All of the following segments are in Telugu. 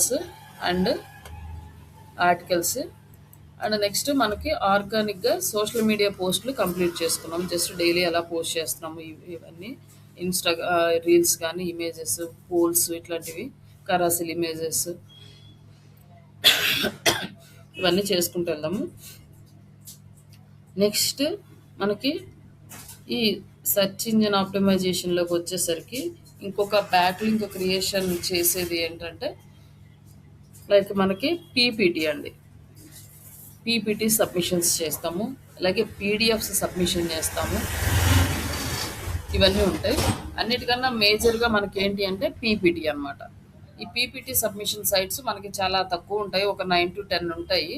Journals and articles. And next మనకి ఆర్గానిక్గా సోషల్ మీడియా పోస్టులు కంప్లీట్ చేసుకున్నాం. జస్ట్ డైలీ ఎలా పోస్ట్ చేస్తున్నాము ఇవన్నీ ఇన్స్టా రీల్స్ కానీ ఇమేజెస్ పోల్స్ ఇట్లాంటివి కరాసిల్ ఇమేజెస్ ఇవన్నీ చేసుకుంటూ వెళ్దాము. నెక్స్ట్ మనకి ఈ సెర్చ్ ఇంజిన్ ఆప్టిమైజేషన్లోకి వచ్చేసరికి ఇంకొక బ్యాక్ లింక్ క్రియేషన్ చేసేది ఏంటంటే లైక్ మనకి పీపీటీ అండి. పీపీటీ సబ్మిషన్స్ చేస్తాము, అలాగే పీడిఎఫ్స్ సబ్మిషన్ చేస్తాము. ఇవన్నీ ఉంటాయి. అన్నిటికన్నా మేజర్గా మనకి ఏంటి అంటే పీపీటీ అనమాట. ఈ పీపీటీ సబ్మిషన్ సైట్స్ మనకి చాలా తక్కువ ఉంటాయి, ఒక 9 to 10 ఉంటాయి.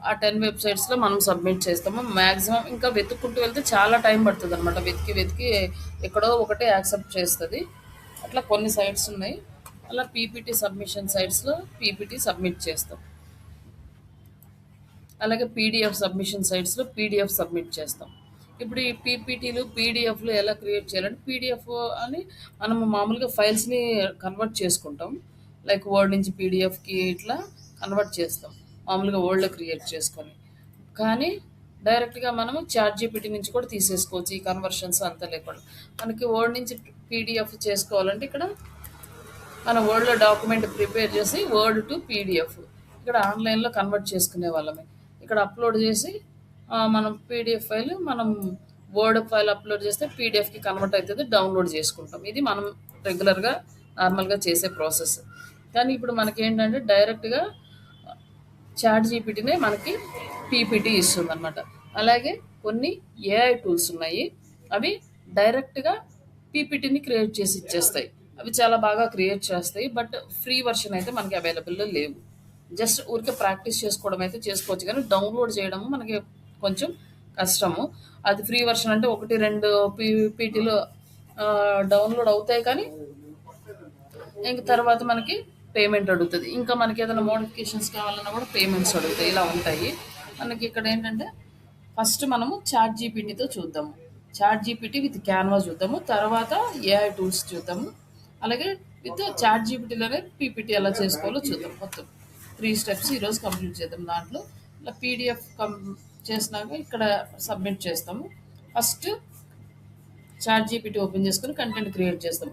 ఆ 10 వెబ్సైట్స్లో మనం సబ్మిట్ చేస్తాము. మ్యాక్సిమం ఇంకా వెతుక్కుంటూ వెళ్తే చాలా టైం పడుతుంది అనమాట. వెతికి వెతికి ఎక్కడో ఒకటే యాక్సెప్ట్ చేస్తుంది. అట్లా కొన్ని సైట్స్ ఉన్నాయి. అలా పీపీటీ సబ్మిషన్ సైట్స్లో పీపీటీ సబ్మిట్ చేస్తాం. అలాగే పీడిఎఫ్ సబ్మిషన్ సైట్స్లో పీడిఎఫ్ సబ్మిట్ చేస్తాం. ఇప్పుడు ఈ పీపీటీలు పీడిఎఫ్లు ఎలా క్రియేట్ చేయాలంటే పీడిఎఫ్ అని మనము మామూలుగా ఫైల్స్ని కన్వర్ట్ చేసుకుంటాం. లైక్ వర్డ్ నుంచి పీడిఎఫ్కి ఇట్లా కన్వర్ట్ చేస్తాం మామూలుగా వర్డ్లో క్రియేట్ చేసుకొని. కానీ డైరెక్ట్గా మనము చాట్ జీపీటీ నుంచి కూడా తీసేసుకోవచ్చు. ఈ కన్వర్షన్స్ అంతా లేకుండా మనకి వర్డ్ నుంచి పీడిఎఫ్ చేసుకోవాలంటే ఇక్కడ మన వర్డ్లో డాక్యుమెంట్ ప్రిపేర్ చేసి వర్డ్ టు పీడిఎఫ్ ఇక్కడ ఆన్లైన్లో కన్వర్ట్ చేసుకునే వాళ్ళమే. ఇక్కడ అప్లోడ్ చేసి మనం పీడిఎఫ్ ఫైల్ మనం వర్డ్ ఫైల్ అప్లోడ్ చేస్తే పీడిఎఫ్కి కన్వర్ట్ అవుతుంది, డౌన్లోడ్ చేసుకుంటాం. ఇది మనం రెగ్యులర్గా నార్మల్గా చేసే ప్రాసెస్. కానీ ఇప్పుడు మనకి ఏంటంటే డైరెక్ట్గా చాట్ జీపీటీనే మనకి పీపీటీ ఇస్తుంది అనమాట. అలాగే కొన్ని ఏఐ టూల్స్ ఉన్నాయి, అవి డైరెక్ట్గా పీపీటీని క్రియేట్ చేసి ఇచ్చేస్తాయి. అవి చాలా బాగా క్రియేట్ చేస్తాయి. బట్ ఫ్రీ వర్షన్ అయితే మనకి అవైలబుల్లో లేవు. జస్ట్ ఊరికే ప్రాక్టీస్ చేసుకోవడం అయితే చేసుకోవచ్చు, కానీ డౌన్లోడ్ చేయడము మనకి కొంచెం కష్టము. అది ఫ్రీ వర్షన్ అంటే 1-2 పీపీటీలు డౌన్లోడ్ అవుతాయి, కానీ ఇంక తర్వాత మనకి పేమెంట్ అడుగుతుంది. ఇంకా మనకి ఏదైనా మోడిఫికేషన్స్ కావాలన్నా కూడా పేమెంట్స్ అడుగుతాయి. ఇలా ఉంటాయి. మనకి ఇక్కడ ఏంటంటే ఫస్ట్ మనము చాట్ జీపీటీతో చూద్దాము. చాట్ జీపీటీ విత్ క్యాన్వా చూద్దాము, తర్వాత ఏఐ టూల్స్ చూద్దాము, అలాగే విత్ చాట్ జీపీటీలోనే పీపీటీ ఎలా చేసుకోవాలో చూద్దాం. మొత్తం 3 స్టెప్స్ ఈరోజు కంప్లీట్ చేద్దాం. దాంట్లో ఇలా పీడిఎఫ్ చేసినాక ఇక్కడ సబ్మిట్ చేస్తాము. ఫస్ట్ చాట్ జీపీటీ ఓపెన్ చేసుకుని కంటెంట్ క్రియేట్ చేస్తాం.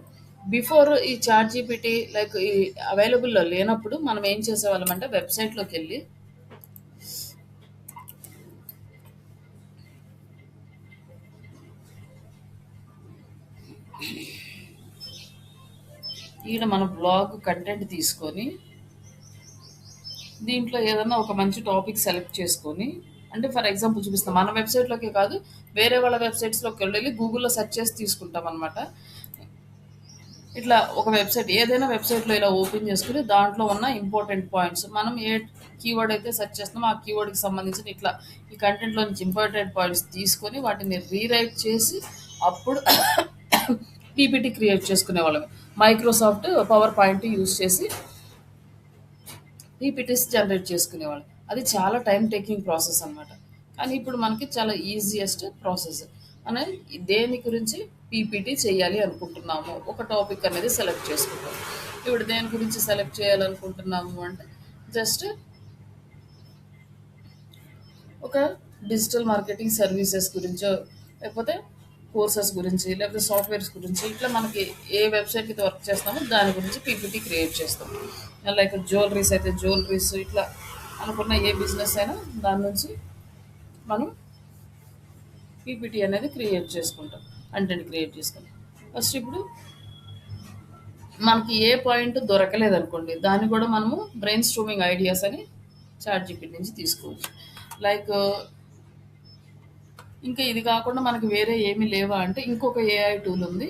బిఫోర్ ఈ చాట్ జీపీటీ లైక్ ఈ అవైలబుల్లో లేనప్పుడు మనం ఏం చేసేవాళ్ళం అంటే వెబ్సైట్లోకి వెళ్ళి ఈయన మన బ్లాగ్ కంటెంట్ తీసుకొని దీంట్లో ఏదన్నా ఒక మంచి టాపిక్ సెలెక్ట్ చేసుకొని, అంటే ఫర్ ఎగ్జాంపుల్ చూపిస్తాం, మన వెబ్సైట్లోకే కాదు వేరే వాళ్ళ వెబ్సైట్స్లోకి వెళ్ళి గూగుల్లో సెర్చ్ చేసి తీసుకుంటాం అనమాట. ఇట్లా ఒక వెబ్సైట్ ఏదైనా వెబ్సైట్లో ఇలా ఓపెన్ చేసుకుని దాంట్లో ఉన్న ఇంపార్టెంట్ పాయింట్స్ మనం ఏ కీవర్డ్ అయితే సెర్చ్ చేస్తున్నామో ఆ కీవర్డ్కి సంబంధించిన ఇట్లా ఈ కంటెంట్లో నుంచి ఇంపార్టెంట్ పాయింట్స్ తీసుకొని వాటిని రీరైట్ చేసి అప్పుడు పీపీటీ క్రియేట్ చేసుకునే వాళ్ళం. మైక్రోసాఫ్ట్ పవర్ పాయింట్ యూజ్ చేసి పీపీటీస్ జనరేట్ చేసుకునేవాళ్ళు. అది చాలా టైం టేకింగ్ ప్రాసెస్ అనమాట. కానీ ఇప్పుడు మనకి చాలా ఈజియెస్ట్ ప్రాసెస్. మనం దేని గురించి పీపీటీ చేయాలి అనుకుంటున్నాము, ఒక టాపిక్ అనేది సెలెక్ట్ చేసుకుంటాం. ఇప్పుడు దేని గురించి సెలెక్ట్ చేయాలనుకుంటున్నాము అంటే జస్ట్ ఒక డిజిటల్ మార్కెటింగ్ సర్వీసెస్ గురించో, లేకపోతే కోర్సెస్ గురించి, లేకపోతే సాఫ్ట్వేర్స్ గురించి, ఇట్లా మనకి ఏ వెబ్సైట్కి అయితే వర్క్ చేస్తామో దాని గురించి పీపీటీ క్రియేట్ చేస్తాం. లైక్ జ్యువెలరీస్ అయితే జ్యువెలరీస్, ఇట్లా అనుకున్న ఏ బిజినెస్ అయినా దాని నుంచి మనం పీపీటీ అనేది క్రియేట్ చేసుకుంటాం, కంటెంట్ క్రియేట్ చేసుకుంటాం. ఫస్ట్ ఇప్పుడు మనకి ఏ పాయింట్ దొరకలేదు అనుకోండి, దాన్ని కూడా మనము బ్రెయిన్ స్ట్రోమింగ్ ఐడియాస్ అని చాట్ జీపీటీ నుంచి తీసుకోవచ్చు. లైక్ ఇంకా ఇది కాకుండా మనకి వేరే ఏమీ లేవా అంటే ఇంకొక ఏఐ టూల్ ఉంది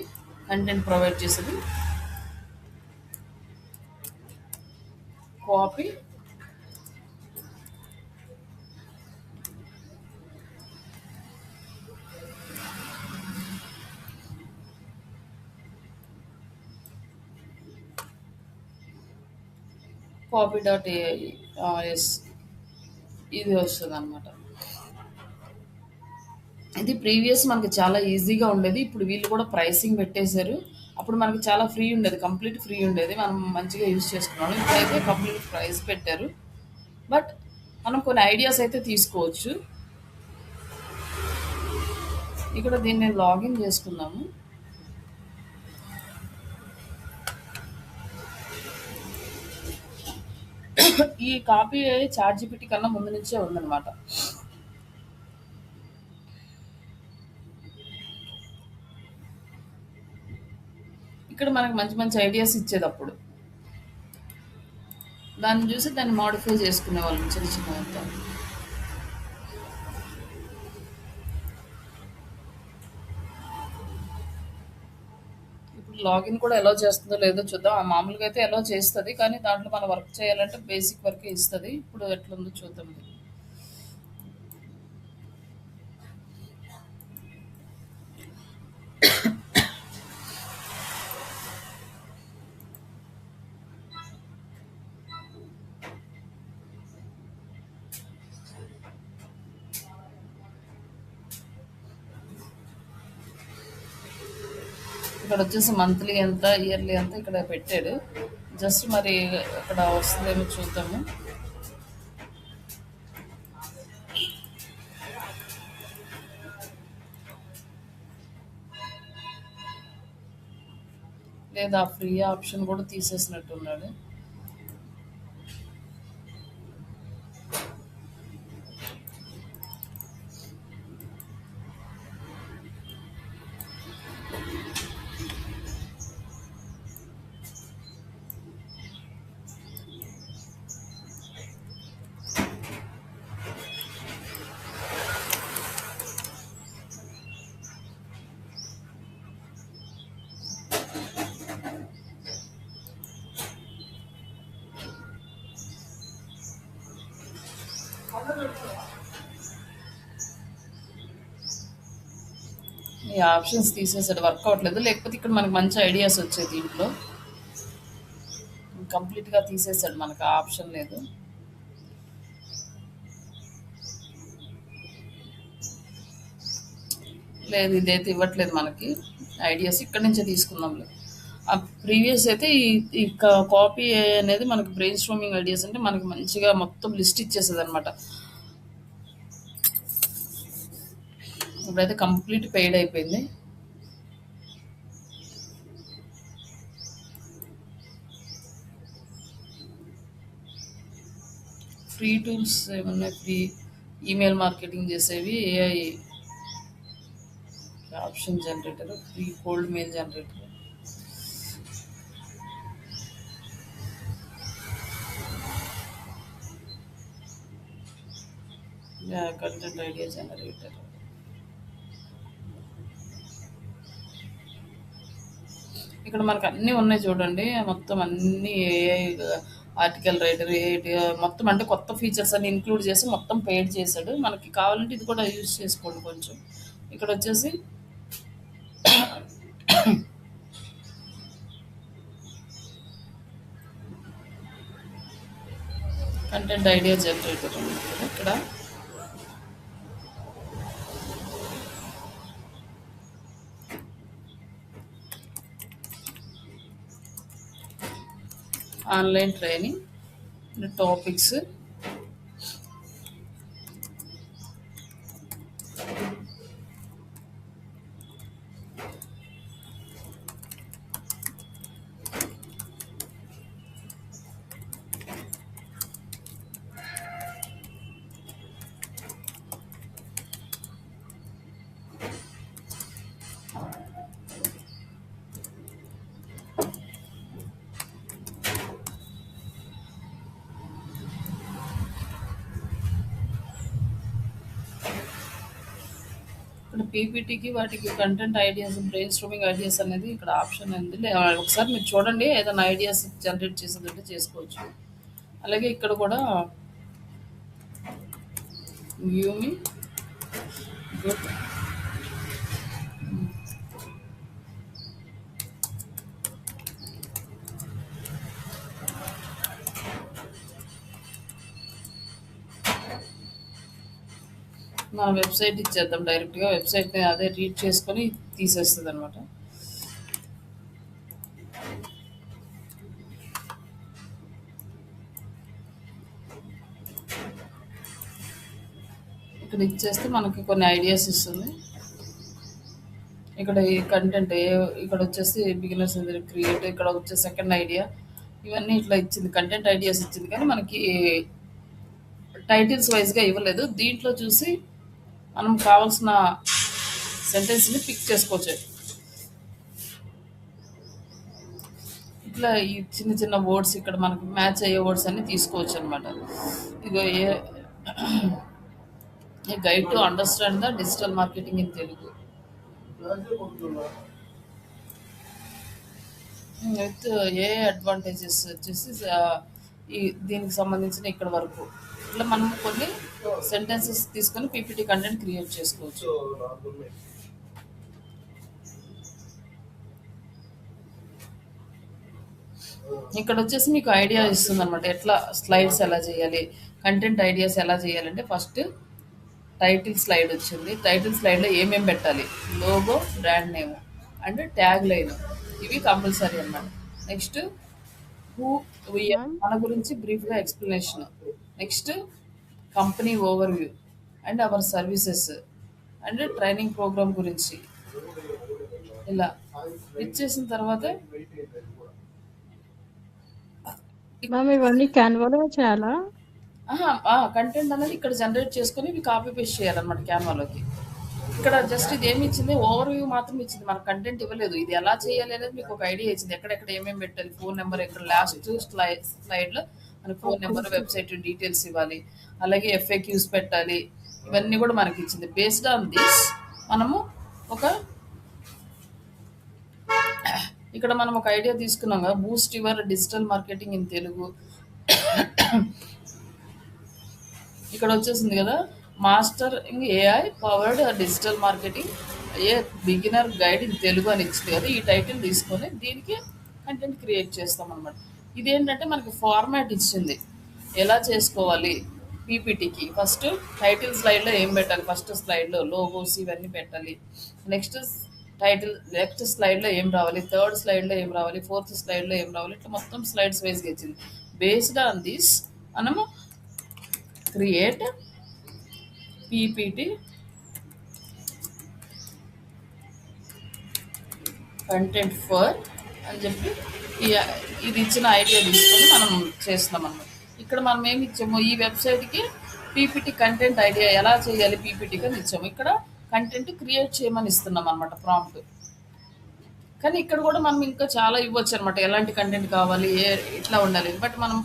కంటెంట్ ప్రొవైడ్ చేసేది, కాపీ copy.ai. ఇది వస్తుంది అనమాట. ఇది ప్రీవియస్ మనకి చాలా ఈజీగా ఉండేది. ఇప్పుడు వీళ్ళు కూడా ప్రైసింగ్ పెట్టేశారు. అప్పుడు మనకి చాలా ఫ్రీ ఉండేది. కంప్లీట్ ఫ్రీ ఉండేది. మనం మంచిగా యూజ్ చేసుకున్నాం. ఇప్పుడైతే కంప్లీట్ ప్రైస్ పెట్టారు. బట్ మనం కొన్ని ఐడియాస్ అయితే తీసుకోవచ్చు. ఇక్కడ దీన్ని లాగిన్ చేసుకుందాము. ఈ కాపీ చాట్ జీపీటీ కన్నా ముందు నుంచే ఉందన్నమాట. ఇక్కడ మనకు మంచి మంచి ఐడియాస్ ఇచ్చేది అప్పుడు. దాన్ని చూసి దాన్ని మాడిఫై చేసుకునే వాళ్ళం చిన్న చిన్న. ఇప్పుడు లాగిన్ కూడా ఎలా చేస్తుందో లేదో చూద్దాం. ఆ మామూలుగా అయితే ఎలా చేస్తుంది, కానీ దాంట్లో మనం వర్క్ చేయాలంటే బేసిక్ వర్కే ఇస్తుంది. ఇప్పుడు ఎట్లుందో చూద్దాం. ఇక్కడ వచ్చేసి మంత్లీ ఎంత, ఇయర్లీ ఎంత ఇక్కడ పెట్టాడు. జస్ట్ మరి ఇక్కడ వస్తుందేమో చూద్దాము. లేదా ఫ్రీ ఆప్షన్ కూడా తీసేసినట్టున్నాడు. ఈ ఆప్షన్స్ తీసేసాడు, వర్క్ అవ్వట్లేదు. లేకపోతే ఇక్కడ మనకు మంచి ఐడియాస్ వచ్చాయి. దీంట్లో కంప్లీట్గా తీసేసాడు, మనకు ఆ ఆప్షన్ లేదు. లేదు, ఇదైతే ఇవ్వట్లేదు మనకి ఐడియాస్. ఇక్కడ నుంచే తీసుకుందాంలే. ఆ ప్రీవియస్ అయితే ఈ కాపీ అనేది మనకి బ్రెయిన్ స్ట్రోమింగ్ ఐడియాస్ అంటే మనకి మంచిగా మొత్తం లిస్ట్ ఇచ్చేసేది అనమాట. ఇప్పుడైతే కంప్లీట్ పెయిడ్ అయిపోయింది. ఫ్రీ టూల్స్ ఏమన్నా, ఫ్రీ ఈమెయిల్ మార్కెటింగ్ చేసేవి, AI option generator, free cold mail generator, content idea generator. ఇక్కడ మనకు అన్నీ ఉన్నాయి చూడండి. మొత్తం అన్నీ ఏఐ, ఆర్టికల్ రైటర్, మొత్తం అంటే కొత్త ఫీచర్స్ అన్ని ఇంక్లూడ్ చేసి మొత్తం పెయిడ్ చేశాడు. మనకి కావాలంటే ఇది కూడా యూజ్ చేసుకోండి కొంచెం. ఇక్కడ వచ్చేసి కంటెంట్ ఐడియా జనరేటర్ ఉంది కదా ఇక్కడ. ఆన్లైన్ ట్రైనింగ్, టాపిక్స్, ఇక్కడ పీపీటీకి వాటికి content ideas, brain storming ideas అనేది ఇక్కడ ఆప్షన్ ఉంది. ఒకసారి మీరు చూడండి, ఏదైనా ఐడియాస్ జనరేట్ చేసేదంటే చేసుకోవచ్చు. అలాగే ఇక్కడ కూడా వ్యూమి గుడ్, మన వెబ్సైట్ ఇచ్చేద్దాం డైరెక్ట్గా. వెబ్సైట్ని అదే రీడ్ చేసుకొని తీసేస్తుంది అనమాట. ఇక్కడ ఇచ్చేస్తే మనకి కొన్ని ఐడియాస్ ఇస్తుంది. ఇక్కడ ఈ కంటెంట్ ఇక్కడ వచ్చేసి బిగినర్స్ క్రియేట్, ఇక్కడ వచ్చే సెకండ్ ఐడియా, ఇవన్నీ ఇట్లా ఇచ్చింది. కంటెంట్ ఐడియాస్ ఇచ్చింది కానీ మనకి టైటిల్స్ వైజ్గా ఇవ్వలేదు. దీంట్లో చూసి మనం కావాల్సిన సెంటెన్స్ని పిక్ చేసుకోవచ్చు. ఇట్లా ఈ చిన్న చిన్న వర్డ్స్ ఇక్కడ మనకి మ్యాచ్ అయ్యే వర్డ్స్ అన్ని తీసుకోవచ్చు అనమాట. ఇగో a guide to understand the digital marketing in Telugu with a advantages వచ్చేసి ఈ దీనికి సంబంధించిన ఇక్కడ వరకు ఇట్లా మనం కొన్ని సెంటెన్సెస్ తీసుకొని పీపీటీ కంటెంట్ క్రియేట్ చేసుకోవచ్చు. ఇక్కడ వచ్చేసి మీకు ఐడియా ఇస్తుంది అనమాట, ఎట్లా స్లైడ్స్ ఎలా చేయాలి, కంటెంట్ ఐడియాస్ ఎలా చేయాలంటే ఫస్ట్ టైటిల్ స్లైడ్ వచ్చింది. టైటిల్ స్లైడ్లో ఏమేమి పెట్టాలి, logo, brand name and tag line, ఇవి కంపల్సరీ అన్నమాట. Next who we are, ma'am. మన గురించి బ్రీఫ్గా explanation. Next company overview and our services and training programme గురించి ఇలా ఇచ్చేసిన తర్వాత మ్యామ్ ఇవన్నీ క్యాన్వాలో చేయాలా? కంటెంట్ అనేది ఇక్కడ జనరేట్ చేసుకొని ఇవి కాపీ పేస్ట్ చేయాలన్నమాట క్యాన్వాలోకి. ఇక్కడ జస్ట్ ఇది ఏమి ఇచ్చింది, ఓవర్ వ్యూ మాత్రం ఇచ్చింది, మనకు కంటెంట్ ఇవ్వలేదు. ఇది ఎలా చేయాలి అనేది మీకు ఒక ఐడియా ఇచ్చింది, ఎక్కడెక్కడ ఏమేమి పెట్టాలి, ఫోన్ నెంబర్, ఇక్కడ లాస్ట్ స్లైడ్లో మనకి phone okay. Number, website details ఇవ్వాలి, అలాగే ఎఫ్ఏక్యూస్ పెట్టాలి, ఇవన్నీ కూడా మనకి ఇచ్చింది. బేస్డ్ ఆన్ దిస్ మనము ఒక ఇక్కడ మనం ఒక ఐడియా తీసుకున్నాం కదా, Boost your digital marketing in Telugu. ఇక్కడ వచ్చేసింది కదా, master in AI powered digital marketing A beginner guide in Telugu అని ఇచ్చింది కదా, ఈ టైటిల్ తీసుకొని దీనికి కంటెంట్ క్రియేట్ చేస్తాం అనమాట. ఇదేంటంటే మనకి ఫార్మాట్ ఇచ్చింది, ఎలా చేసుకోవాలి పీపీటీకి. ఫస్ట్ టైటిల్ స్లైడ్లో ఏం పెట్టాలి, ఫస్ట్ స్లైడ్లో లోగోస్ ఇవన్నీ పెట్టాలి. నెక్స్ట్ నెక్స్ట్ స్లైడ్లో ఏం రావాలి, థర్డ్ స్లైడ్లో ఏం రావాలి, ఫోర్త్ స్లైడ్లో ఏం రావాలి, ఇట్లా మొత్తం స్లైడ్స్ వైజ్గా ఇచ్చింది. బేస్డ్ ఆన్ దిస్ మనము క్రియేట్ పీపీటీ కంటెంట్ ఫర్ అని చెప్పి ఇది ఇచ్చిన ఐడియా తీసుకొని మనం చేస్తున్నాం అన్నమాట. ఇక్కడ మనం ఏమి ఇచ్చాము, ఈ వెబ్సైట్కి పీపీటీ కంటెంట్ ఐడియా ఎలా చేయాలి పీపీటీకి అని ఇచ్చాము. ఇక్కడ కంటెంట్ క్రియేట్ చేయమని ఇస్తున్నాం అనమాట, ప్రాంప్ట్. కానీ ఇక్కడ కూడా మనం ఇంకా చాలా ఇవ్వచ్చు అనమాట, ఎలాంటి కంటెంట్ కావాలి, ఇట్లా ఉండాలి. బట్ మనం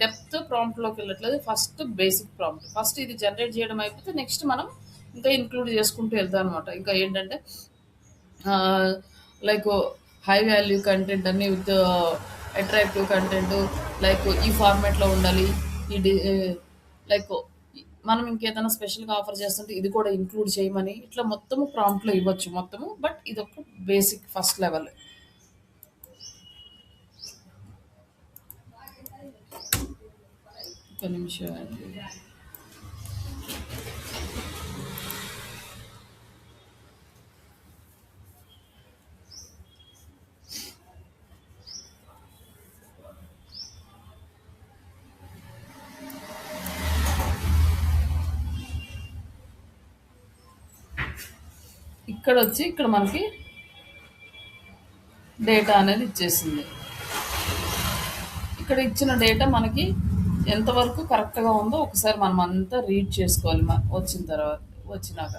డెప్త్ ప్రాంప్ట్లోకి వెళ్ళట్లేదు, ఫస్ట్ బేసిక్ ప్రాంప్ట్. ఫస్ట్ ఇది జనరేట్ చేయడం అయిపోతే నెక్స్ట్ మనం ఇంకా ఇంక్లూడ్ చేసుకుంటూ వెళ్తాం అనమాట. ఇంకా ఏంటంటే లైక్ హై వాల్యూ కంటెంట్ అన్ని విత్ అట్రాక్టివ్ కంటెంట్, లైక్ ఈ ఫార్మాట్లో ఉండాలి, ఈ లైక్ మనం ఇంకేదైనా స్పెషల్గా ఆఫర్ చేస్తుంటే ఇది కూడా ఇంక్లూడ్ చేయమని ఇట్లా మొత్తము ప్రాంప్ట్లో ఇవ్వచ్చు మొత్తము. బట్ ఇది ఒక బేసిక్ ఫస్ట్ లెవెల్. ఒక నిమిషం అండి. ఇక్కడ వచ్చి ఇక్కడ మనకి డేటా అనేది ఇచ్చేసింది. ఇక్కడ ఇచ్చిన డేటా మనకి ఎంతవరకు కరెక్ట్గా ఉందో ఒకసారి మనం అంతా రీడ్ చేసుకోవాలి వచ్చిన తర్వాత వచ్చినాక.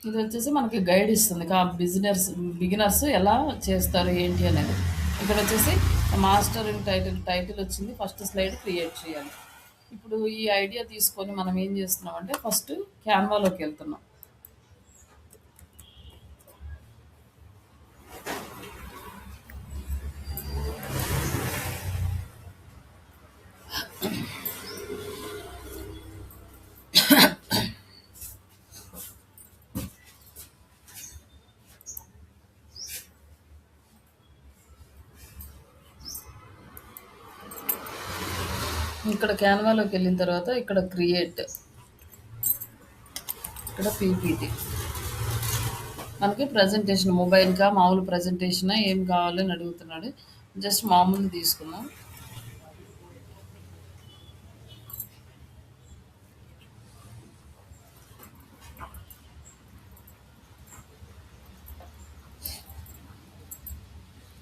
ఇది వచ్చేసి మనకి గైడ్ ఇస్తుంది బిగినర్స్ ఎలా చేస్తారు ఏంటి అనేది. ఇక్కడ వచ్చేసి మాస్టర్ ఇన్ టైటిల్ వచ్చింది, ఫస్ట్ స్లైడ్ క్రియేట్ చేయాలి. ఇప్పుడు ఈ ఐడియా తీసుకొని మనం ఏం చేస్తున్నాం అంటే ఫస్ట్ క్యాన్వాలోకి వెళ్తున్నాం. ఇక్కడ క్యాన్వాలోకి వెళ్ళిన తర్వాత ఇక్కడ క్రియేట్, ఇక్కడ పీపీటీ. మనకి ప్రజెంటేషన్ మొబైల్‌కా మామూలు ప్రజెంటేషనా ఏం కావాలని అడుగుతున్నాడు. జస్ట్ మామూలుది తీసుకుందాం.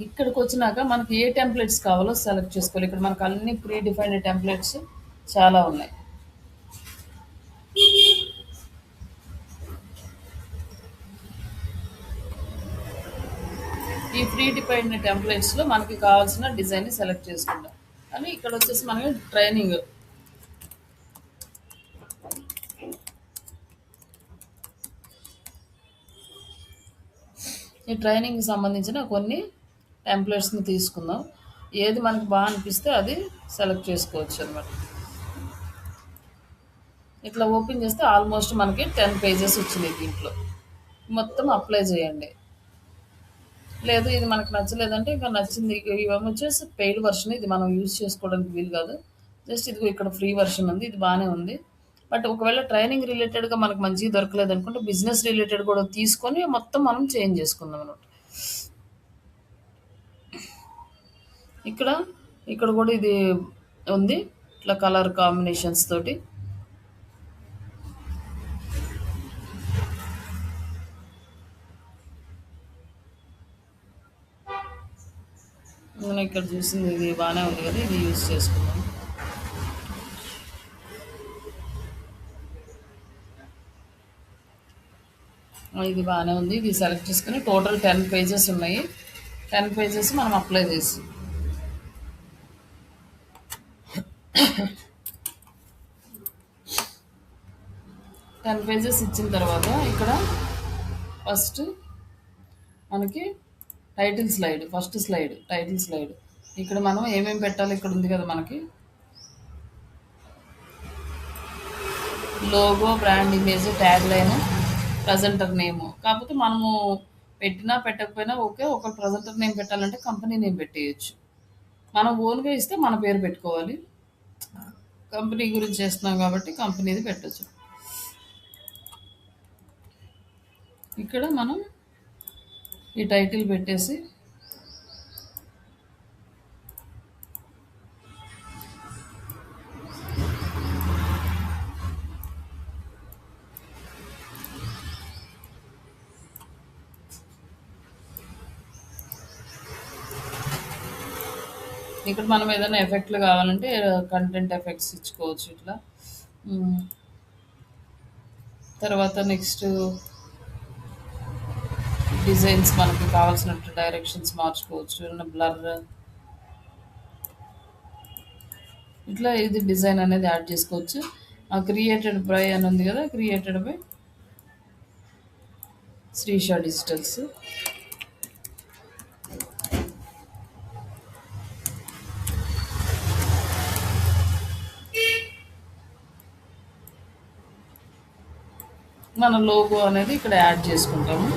ఇక్కడికొచ్చినాక మనకి ఏ టెంప్లెట్స్ కావాలో సెలెక్ట్ చేసుకోవాలి. ఇక్కడ మనకు అన్ని ప్రీ డిఫైన్డ్ టెంప్లెట్స్ చాలా ఉన్నాయి. ఈ ప్రీ డిఫైన్డ్ టెంప్లెట్స్‌లో మనకి కావాల్సిన డిజైన్‌ని సెలెక్ట్ చేసుకుంటాం. కానీ ఇక్కడ వచ్చేసి మనకి ట్రైనింగ్, ఈ ట్రైనింగ్‌కి సంబంధించిన కొన్ని టెంప్లెట్స్‌ని తీసుకుందాం. ఏది మనకు బాగా అనిపిస్తే అది సెలెక్ట్ చేసుకోవచ్చు అనమాట. ఇట్లా ఓపెన్ చేస్తే ఆల్మోస్ట్ మనకి 10 పేజెస్ వచ్చినాయి దీంట్లో. మొత్తం అప్లై చేయండి. లేదు ఇది మనకు నచ్చలేదంటే ఇంకా నచ్చింది ఇవేమో వచ్చేసి పెయిడ్ వర్షన్, ఇది మనం యూజ్ చేసుకోవడానికి వీలు కాదు. జస్ట్ ఇదిగో ఇక్కడ ఫ్రీ వర్షన్ ఉంది, ఇది బాగానే ఉంది. బట్ ఒకవేళ ట్రైనింగ్ రిలేటెడ్గా మనకు మంచిగా దొరకలేదు అనుకుంటే బిజినెస్ రిలేటెడ్ కూడా తీసుకొని మొత్తం మనం చేంజ్ చేసుకుందాం అనమాట. ఇక్కడ ఇక్కడ కూడా ఇది ఉంది, ఇట్లా కలర్ కాంబినేషన్స్ తోటి. మనం ఇక్కడ చూసింది ఇది బాగానే ఉంది కదా, ఇది యూజ్ చేసుకుందాం. ఇది బాగానే ఉంది, ఇది సెలెక్ట్ చేసుకుని టోటల్ 10 పేజెస్ ఉన్నాయి. 10 పేజెస్ మనం అప్లై చేసి 10 పేజెస్ ఇచ్చిన తర్వాత ఇక్కడ ఫస్ట్ మనకి ఫస్ట్ స్లైడ్ టైటిల్ స్లైడ్. ఇక్కడ మనం ఏమేమి పెట్టాలి, ఇక్కడ ఉంది కదా మనకి logo, brand image, tag line, presenter name. కాకపోతే మనము పెట్టినా పెట్టకపోయినా ఓకే, ఒక ప్రజెంటర్ నేమ్ పెట్టాలంటే కంపెనీ నేమ్ పెట్టేయచ్చు. మనం ఓన్గా ఇస్తే మన పేరు పెట్టుకోవాలి. కంపెనీ గురించి చేస్తున్నాం కాబట్టి కంపెనీది పెట్టచ్చు. ఇక్కడ మనం ఈ టైటిల్ పెట్టేసి ఇక్కడ మనం ఏదైనా ఎఫెక్ట్లు కావాలంటే కంటెంట్ ఎఫెక్ట్స్ ఇచ్చుకోవచ్చు ఇట్లా. ఉమ్, తర్వాత నెక్స్ట్ డిజైన్స్ మనకి కావాల్సినట్టు డైరెక్షన్స్ మార్చుకోవచ్చు. బ్లర్ ఇట్లా ఇది డిజైన్ అనేది యాడ్ చేసుకోవచ్చు. క్రియేటెడ్ బై అని ఉంది కదా, క్రియేటెడ్ బై శ్రీషా డిజిటల్స్. మన లోగో అనేది ఇక్కడ యాడ్ చేసుకుంటాము.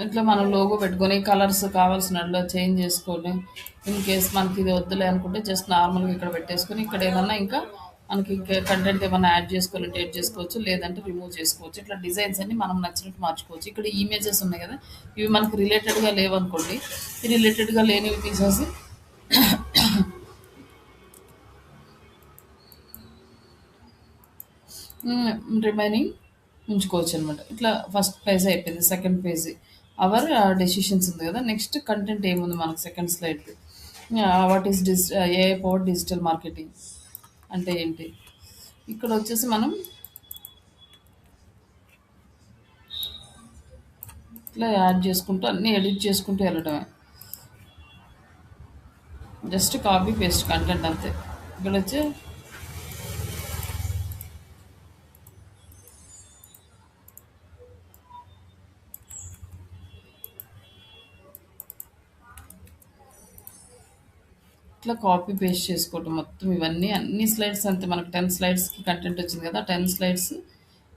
ఇట్లా మనం లోగో పెట్టుకొని కలర్స్ కావాల్సినట్లు చేంజ్ చేసుకొని, ఇన్ కేస్ మనకి ఇది వద్దులే అనుకుంటే జస్ట్ నార్మల్గా ఇక్కడ పెట్టేసుకొని ఇక్కడ ఏమన్నా ఇంకా మనకి కంటెంట్ ఏమన్నా యాడ్ చేసుకోవాలంటే యాడ్ చేసుకోవచ్చు, లేదంటే రిమూవ్ చేసుకోవచ్చు. ఇట్లా డిజైన్స్ అన్ని మనం నచ్చినట్టు మార్చుకోవచ్చు. ఇక్కడ ఇమేజెస్ ఉన్నాయి కదా, ఇవి మనకి రిలేటెడ్గా లేవనుకోండి, ఈ రిలేటెడ్గా లేనివి తీసేసి రిమైనింగ్ ఉంచుకోవచ్చు అనమాట. ఇట్లా ఫస్ట్ పేజ్ అయిపోయింది. సెకండ్ పేజ్ అవర్ డెసిషన్స్ ఉంది కదా. నెక్స్ట్ కంటెంట్ ఏముంది మనకు second slide, what is a power digital marketing అంటే ఏంటి, ఇక్కడ వచ్చేసి మనం ఇట్లా యాడ్ చేసుకుంటూ అన్నీ ఎడిట్ చేసుకుంటూ వెళ్ళడమే. జస్ట్ కాపీ పేస్ట్ కంటెంట్ అంతే. ఇక్కడ వచ్చి ఇట్లా కాపీ పేస్ట్ చేసుకోవటం మొత్తం ఇవన్నీ అన్ని స్లైడ్స్ అంతే. మనకు 10 స్లైడ్స్కి కంటెంట్ వచ్చింది కదా, 10 స్లైడ్స్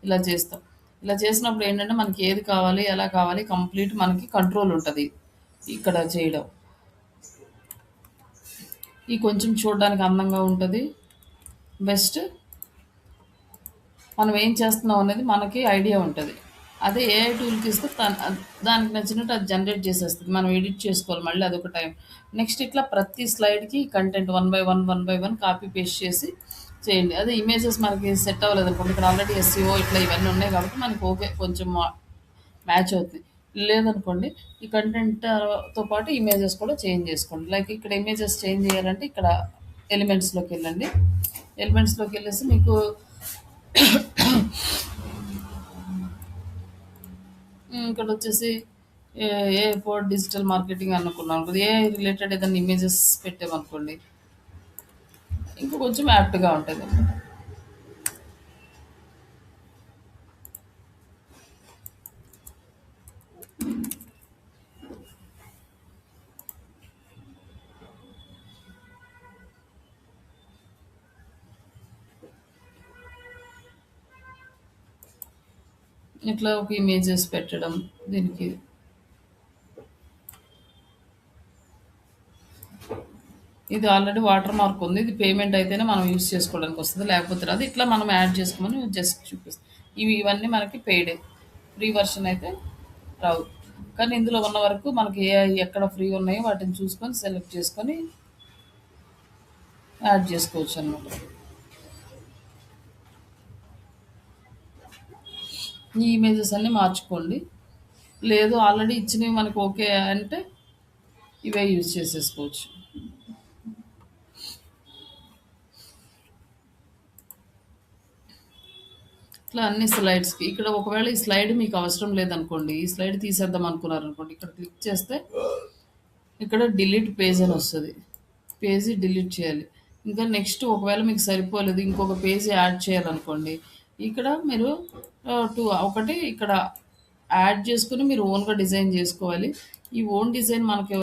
ఇలా చేస్తాం. ఇలా చేసినప్పుడు ఏంటంటే మనకి ఏది కావాలి ఎలా కావాలి కంప్లీట్ మనకి కంట్రోల్ ఉంటుంది ఇక్కడ చేయడం. ఈ కొంచెం చూడడానికి అందంగా ఉంటుంది. బెస్ట్ మనం ఏం చేస్తున్నాం అనేది మనకి ఐడియా ఉంటుంది. అదే ఏఐ టూల్కి ఇస్తే దానికి నచ్చినట్టు అది జనరేట్ చేసేస్తుంది. మనం ఎడిట్ చేసుకోవాలి మళ్ళీ అదొక టైం. నెక్స్ట్ ఇట్లా ప్రతి స్లైడ్కి content one by one copy paste చేసి చేయండి. అదే ఇమేజెస్ మనకి సెట్ అవ్వలేదు అనుకోండి, ఇక్కడ ఆల్రెడీ ఎస్సీఓ ఇట్లా ఇవన్నీ ఉన్నాయి కాబట్టి మనకి ఓకే కొంచెం మ్యాచ్ అవుతుంది. లేదనుకోండి ఈ కంటెంట్తో పాటు ఇమేజెస్ కూడా చేంజ్ చేసుకోండి. లైక్ ఇక్కడ ఇమేజెస్ చేంజ్ చేయాలంటే ఇక్కడ ఎలిమెంట్స్లోకి వెళ్ళండి. ఎలిమెంట్స్లోకి వెళ్ళేసి మీకు ఇక్కడ వచ్చేసి ఏ ఏ ఫోర్ డిజిటల్ మార్కెటింగ్ అనుకున్నాం అనుకోండి, ఏ రిలేటెడ్ ఏదైనా ఇమేజెస్ పెట్టామనుకోండి ఇంకా కొంచెం యాప్ట్గా ఉంటుంది. ఇట్లా ఒక ఇమేజెస్ పెట్టడం దీనికి. ఇది ఆల్రెడీ వాటర్ మార్క్ ఉంది, ఇది పేమెంట్ అయితేనే మనం యూస్ చేసుకోవడానికి వస్తుంది, లేకపోతే రాదు. ఇట్లా మనం యాడ్ చేసుకోమని జస్ట్ చూపిస్తాం. ఇవన్నీ మనకి పెయిడే. ఫ్రీ వర్షన్ అయితే రావు. కానీ ఇందులో ఉన్న వరకు మనకి ఎక్కడ ఫ్రీ ఉన్నాయో వాటిని చూసుకొని సెలెక్ట్ చేసుకొని యాడ్ చేసుకోవచ్చు అనమాట. ఈ ఇమేజెస్ అన్నీ మార్చుకోండి. లేదు ఆల్రెడీ ఇచ్చినవి మనకు ఓకే అంటే ఇవే యూజ్ చేసేసుకోవచ్చు. ఇట్లా అన్ని స్లైడ్స్కి ఇక్కడ ఒకవేళ ఈ స్లైడ్ మీకు అవసరం లేదనుకోండి, ఈ స్లైడ్ తీసేద్దాం అనుకున్నారనుకోండి, ఇక్కడ క్లిక్ చేస్తే ఇక్కడ డిలీట్ పేజ్ అని వస్తుంది. పేజీ డిలీట్ చేయాలి. ఇంకా నెక్స్ట్ ఒకవేళ మీకు సరిపోలేదు ఇంకొక పేజీ యాడ్ చేయాలనుకోండి, ఇక్కడ మీరు ఒకటి ఇక్కడ యాడ్ చేసుకుని మీరు ఓన్గా డిజైన్ చేసుకోవాలి. ఈ ఓన్ డిజైన్ మనకి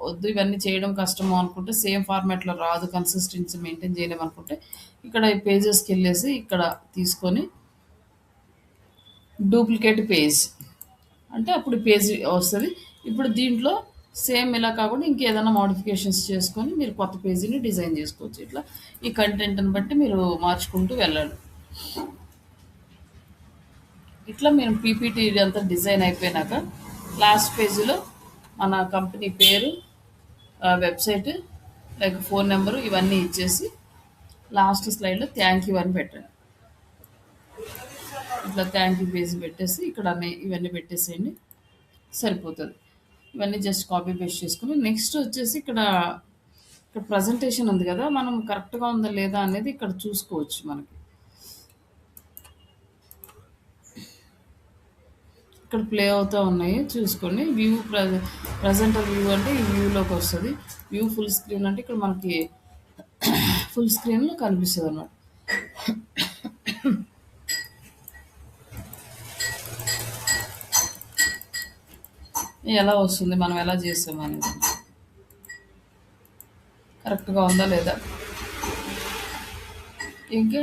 వద్దు ఇవన్నీ చేయడం కష్టము అనుకుంటే, సేమ్ ఫార్మాట్లో రాదు, కన్సిస్టెన్సీ మెయింటైన్ చేయలేము అనుకుంటే, ఇక్కడ ఈ పేజెస్కి వెళ్ళేసి ఇక్కడ తీసుకొని డూప్లికేట్ పేజ్ అంటే అప్పుడు పేజ్ వస్తుంది. ఇప్పుడు దీంట్లో సేమ్ ఇలా కాకుండా ఇంకేదైనా మోడిఫికేషన్స్ చేసుకొని మీరు కొత్త పేజీని డిజైన్ చేసుకోవచ్చు. ఇట్లా ఈ కంటెంట్ని బట్టి మీరు మార్చుకుంటూ వెళ్ళాలి. ఇట్లా మీరు పీపీటీ అంతా డిజైన్ అయిపోయినాక లాస్ట్ పేజీలో మన కంపెనీ పేరు, వెబ్సైట్, లైక్ ఫోన్ నెంబరు ఇవన్నీ ఇచ్చేసి లాస్ట్ స్లైడ్లో థ్యాంక్ యూ అని పెట్టండి. ఇట్లా థ్యాంక్ యూ పేజ్ పెట్టేసి ఇక్కడ ఇవన్నీ పెట్టేసేయండి, సరిపోతుంది. ఇవన్నీ జస్ట్ కాపీ పేస్ట్ చేసుకుని నెక్స్ట్ వచ్చేసి ఇక్కడ ఇక్కడ ప్రజెంటేషన్ ఉంది కదా, మనం కరెక్ట్గా ఉందా లేదా అనేది ఇక్కడ చూసుకోవచ్చు. మనకి ఇక్కడ ప్లే అవుతూ ఉన్నాయి చూసుకోండి. వ్యూ ప్రజెంటర్ వ్యూ అంటే ఈ వ్యూలోకి వస్తుంది. వ్యూ ఫుల్ స్క్రీన్ అంటే ఇక్కడ మనకి ఫుల్ స్క్రీన్లో కనిపిస్తుంది అన్నమాట. ఎలా వస్తుంది మనం ఎలా చేసాం అనేది కరెక్ట్గా ఉందా లేదా. ఇంకా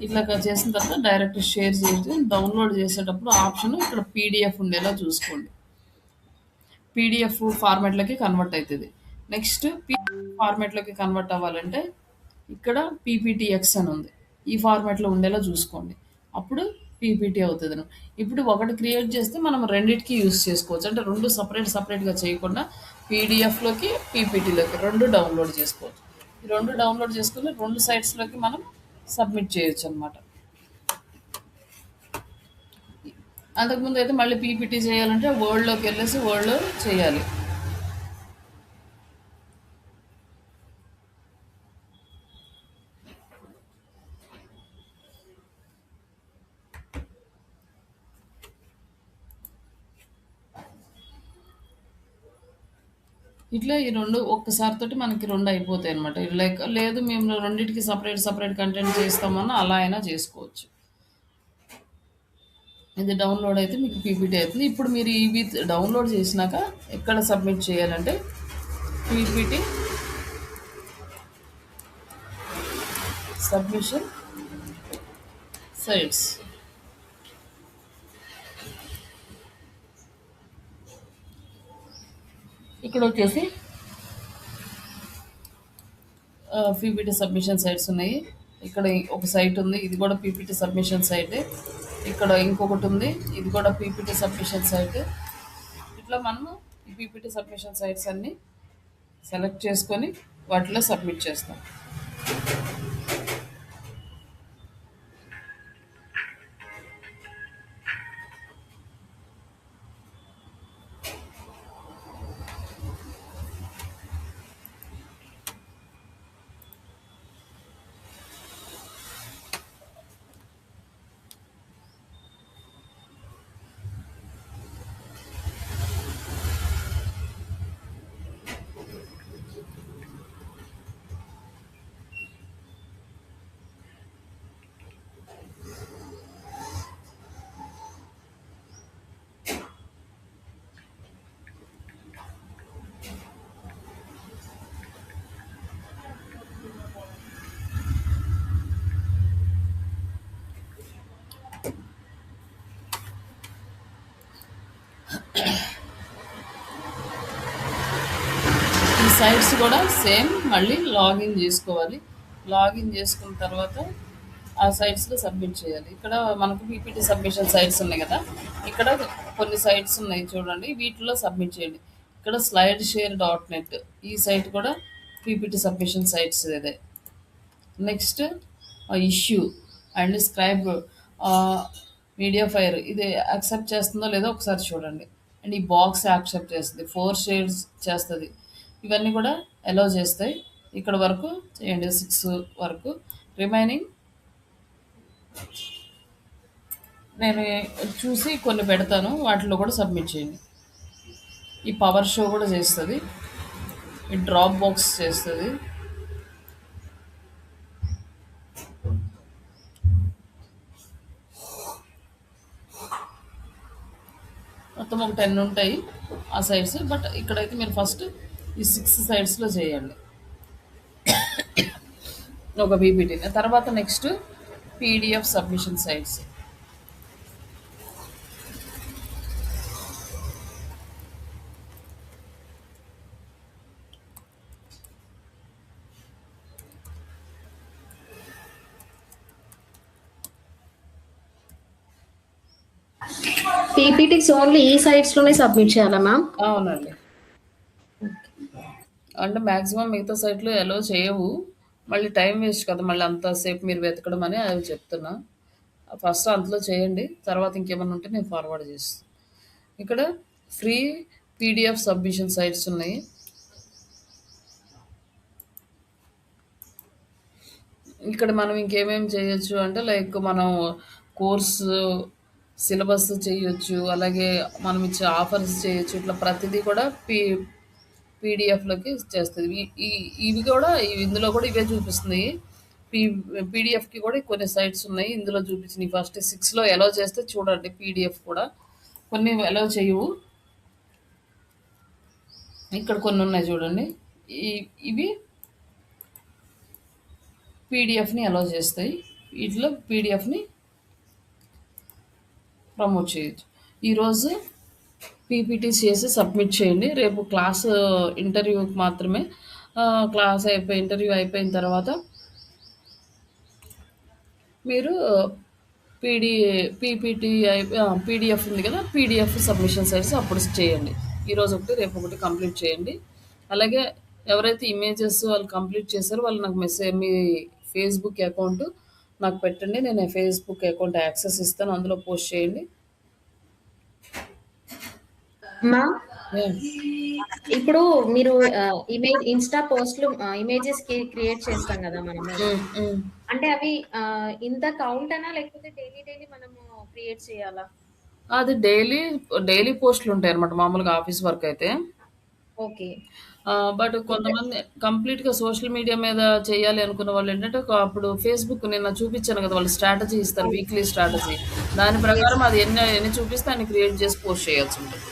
ఇట్లా చేసిన తర్వాత డైరెక్ట్ షేర్ చేసి డౌన్లోడ్ చేసేటప్పుడు ఆప్షన్ ఇక్కడ పీడిఎఫ్ ఉండేలా చూసుకోండి. పీడిఎఫ్ ఫార్మాట్లోకి కన్వర్ట్ అవుతుంది. నెక్స్ట్ ఫార్మాట్లోకి కన్వర్ట్ అవ్వాలంటే ఇక్కడ పీపీటీఎక్స్ అని ఉంది, ఈ ఫార్మాట్లో ఉండేలా చూసుకోండి, అప్పుడు పీపీటీ అవుతుంది. ఇప్పుడు ఒకటి క్రియేట్ చేస్తే మనం రెండింటికి యూస్ చేసుకోవచ్చు. అంటే రెండు సపరేట్గా చేయకుండా పీడిఎఫ్లోకి పీపీటీలోకి రెండు డౌన్లోడ్ చేసుకోవచ్చు. ఈ రెండు డౌన్లోడ్ చేసుకుని రెండు సైట్స్లోకి మనం సబ్మిట్ చేయొచ్చు అనమాట. అంతకుముందు అయితే మళ్ళీ పీపీటీ చేయాలంటే వర్డ్లోకి వెళ్ళేసి వర్డ్లో చేయాలి. ఇట్లా ఈ 2 ఒక్కసారితోటి మనకి 2 అయిపోతాయన్నమాట. లైక్ లేదు మేము రెండిటికి సెపరేట్ కంటెంట్ చేస్తామన్నా అలా అయినా చేసుకోవచ్చు. ఇది డౌన్‌లోడ్ అయితే మీకు పీపీటీ అయితుంది. ఇప్పుడు మీరు ఇవి డౌన్‌లోడ్ చేసినాక ఎక్కడ సబ్మిట్ చేయాలంటే పీపీటీ సబ్మిషన్ సైట్స్. ఇక్కడొచ్చేసి పీపీటీ సబ్మిషన్ సైట్స్ ఉన్నాయి. ఇక్కడ ఒక సైట్ ఉంది. ఇది కూడా పీపీటీ సబ్మిషన్ సైటే. ఇక్కడ ఇంకొకటి ఉంది. ఇది కూడా పీపీటీ సబ్మిషన్ సైట్. ఇట్లా మనము ఈ పీపీటీ సబ్మిషన్ సైట్స్ అన్నీ సెలెక్ట్ చేసుకొని వాటిలో సబ్మిట్ చేస్తాం. ఈ సైట్స్ కూడా సేమ్ మళ్ళీ లాగిన్ చేసుకోవాలి. లాగిన్ చేసుకున్న తర్వాత ఆ సైట్స్లో సబ్మిట్ చేయాలి. ఇక్కడ మనకు పీపీటీ సబ్మిషన్ సైట్స్ ఉన్నాయి కదా, ఇక్కడ కొన్ని సైట్స్ ఉన్నాయి చూడండి, వీటిలో సబ్మిట్ చేయండి. ఇక్కడ స్లైడ్ షేర్ డాట్ నెట్ ఈ సైట్ కూడా పీపీటీ సబ్మిషన్ సైట్స్ ఇదే. Next issue and scribe media fire ఇది యాక్సెప్ట్ చేస్తుందో లేదో ఒకసారి చూడండి. అండ్ ఈ బాక్స్ యాక్సెప్ట్ చేస్తుంది, 4 షేర్స్ చేస్తుంది. ఇవన్నీ కూడా అలౌ చేస్తాయి. ఇక్కడ వరకు చేయండి, 6 వరకు. రిమైనింగ్ నేను చూసి కొన్ని పెడతాను, వాటిలో కూడా సబ్మిట్ చేయండి. ఈ పవర్ షో కూడా చేస్తుంది, ఈ డ్రాప్ బాక్స్ చేస్తుంది. మొత్తం ఒక 10 ఉంటాయి ఆ సైట్స్. బట్ ఇక్కడైతే మీరు ఫస్ట్ ఈ 6 సైట్స్లో చేయండి ఒక పీపీటీని. తర్వాత next PDF submission sites. PPTs only ఈ సైట్స్ లోనే సబ్మిట్ చేయాలా మ్యామ్? అవునండి. అంటే మ్యాక్సిమం మిగతా సైట్లు ఎలో చేయవు. మళ్ళీ టైం వేస్ట్ కదా, మళ్ళీ అంతసేపు మీరు వెతకడం అని అవి చెప్తున్నా. ఫస్ట్ అందులో చేయండి, తర్వాత ఇంకేమైనా ఉంటే నేను ఫార్వర్డ్ చేస్తాను. ఇక్కడ ఫ్రీ పీడిఎఫ్ సబ్మిషన్ సైట్స్ ఉన్నాయి. ఇక్కడ మనం ఇంకేమేమి చేయొచ్చు అంటే లైక్ మనం కోర్సు సిలబస్ చేయొచ్చు, అలాగే మనం ఇచ్చే ఆఫర్స్ చేయొచ్చు. ఇట్లా ప్రతిదీ కూడా పీడిఎఫ్లోకి చేస్తుంది. ఇవి కూడా ఇందులో కూడా ఇవే చూపిస్తున్నాయి. పీ పీడిఎఫ్కి కూడా కొన్ని సైట్స్ ఉన్నాయి ఇందులో చూపించినాయి. ఫస్ట్ 6లో అలౌ చేస్తే చూడండి, పీడిఎఫ్ కూడా కొన్ని అలౌ చేయవు. ఇక్కడ కొన్ని ఉన్నాయి చూడండి, ఇవి పీడిఎఫ్ని అలౌ చేస్తాయి. వీటిలో పీడిఎఫ్ని ప్రమోట్ చేయొచ్చు. ఈరోజు పీపీటీ చేసి సబ్మిట్ చేయండి. రేపు క్లాస్ ఇంటర్వ్యూకి మాత్రమే. క్లాస్ ఇంటర్వ్యూ అయిపోయిన తర్వాత మీరు పీడీ పీపీటీ పీడిఎఫ్ ఉంది కదా, పీడిఎఫ్ సబ్మిషన్ సైట్స్ అప్పుడు చేయండి. ఈరోజు ఒకటి రేపు ఒకటి కంప్లీట్ చేయండి. అలాగే ఎవరైతే ఇమేజెస్ వాళ్ళు కంప్లీట్ చేశారో వాళ్ళు నాకు మీ ఫేస్బుక్ అకౌంట్ నాకు పెట్టండి, నేను ఫేస్బుక్ అకౌంట్ యాక్సెస్ ఇస్తాను, అందులో పోస్ట్ చేయండి. Ma'am Yeah. ఇప్పుడు మీరు ఇన్స్టా పోస్ట్లు ఇమేజెస్ క్రియేట్ చేస్తాం కదా మనము, అంటే అవి ఇంత కౌంట్ అనా లేకపోతే డైలీ డైలీ మనము క్రియేట్ చేయాలా? అది డైలీ పోస్టులు ఉంటాయి అనమాట మామూలుగా ఆఫీస్ వర్క్ అయితే. ఓకే. But okay. కొంతమంది కంప్లీట్‌గా సోషల్ మీడియా మీద చేయాలి అనుకున్న వాళ్ళేంటంటే, అప్పుడు ఫేస్‌బుక్ నిన్న చూపిచ్చాను గదా! వాళ్ళు స్ట్రాటజీ ఇస్తారు. అవును. Weekly strategy. దాని యెస్. ప్రకారం అది ఎన్ని చూపిస్తే అన్ని క్రియేట్ చేసి పోస్ట్ చేయాల్సుంటది.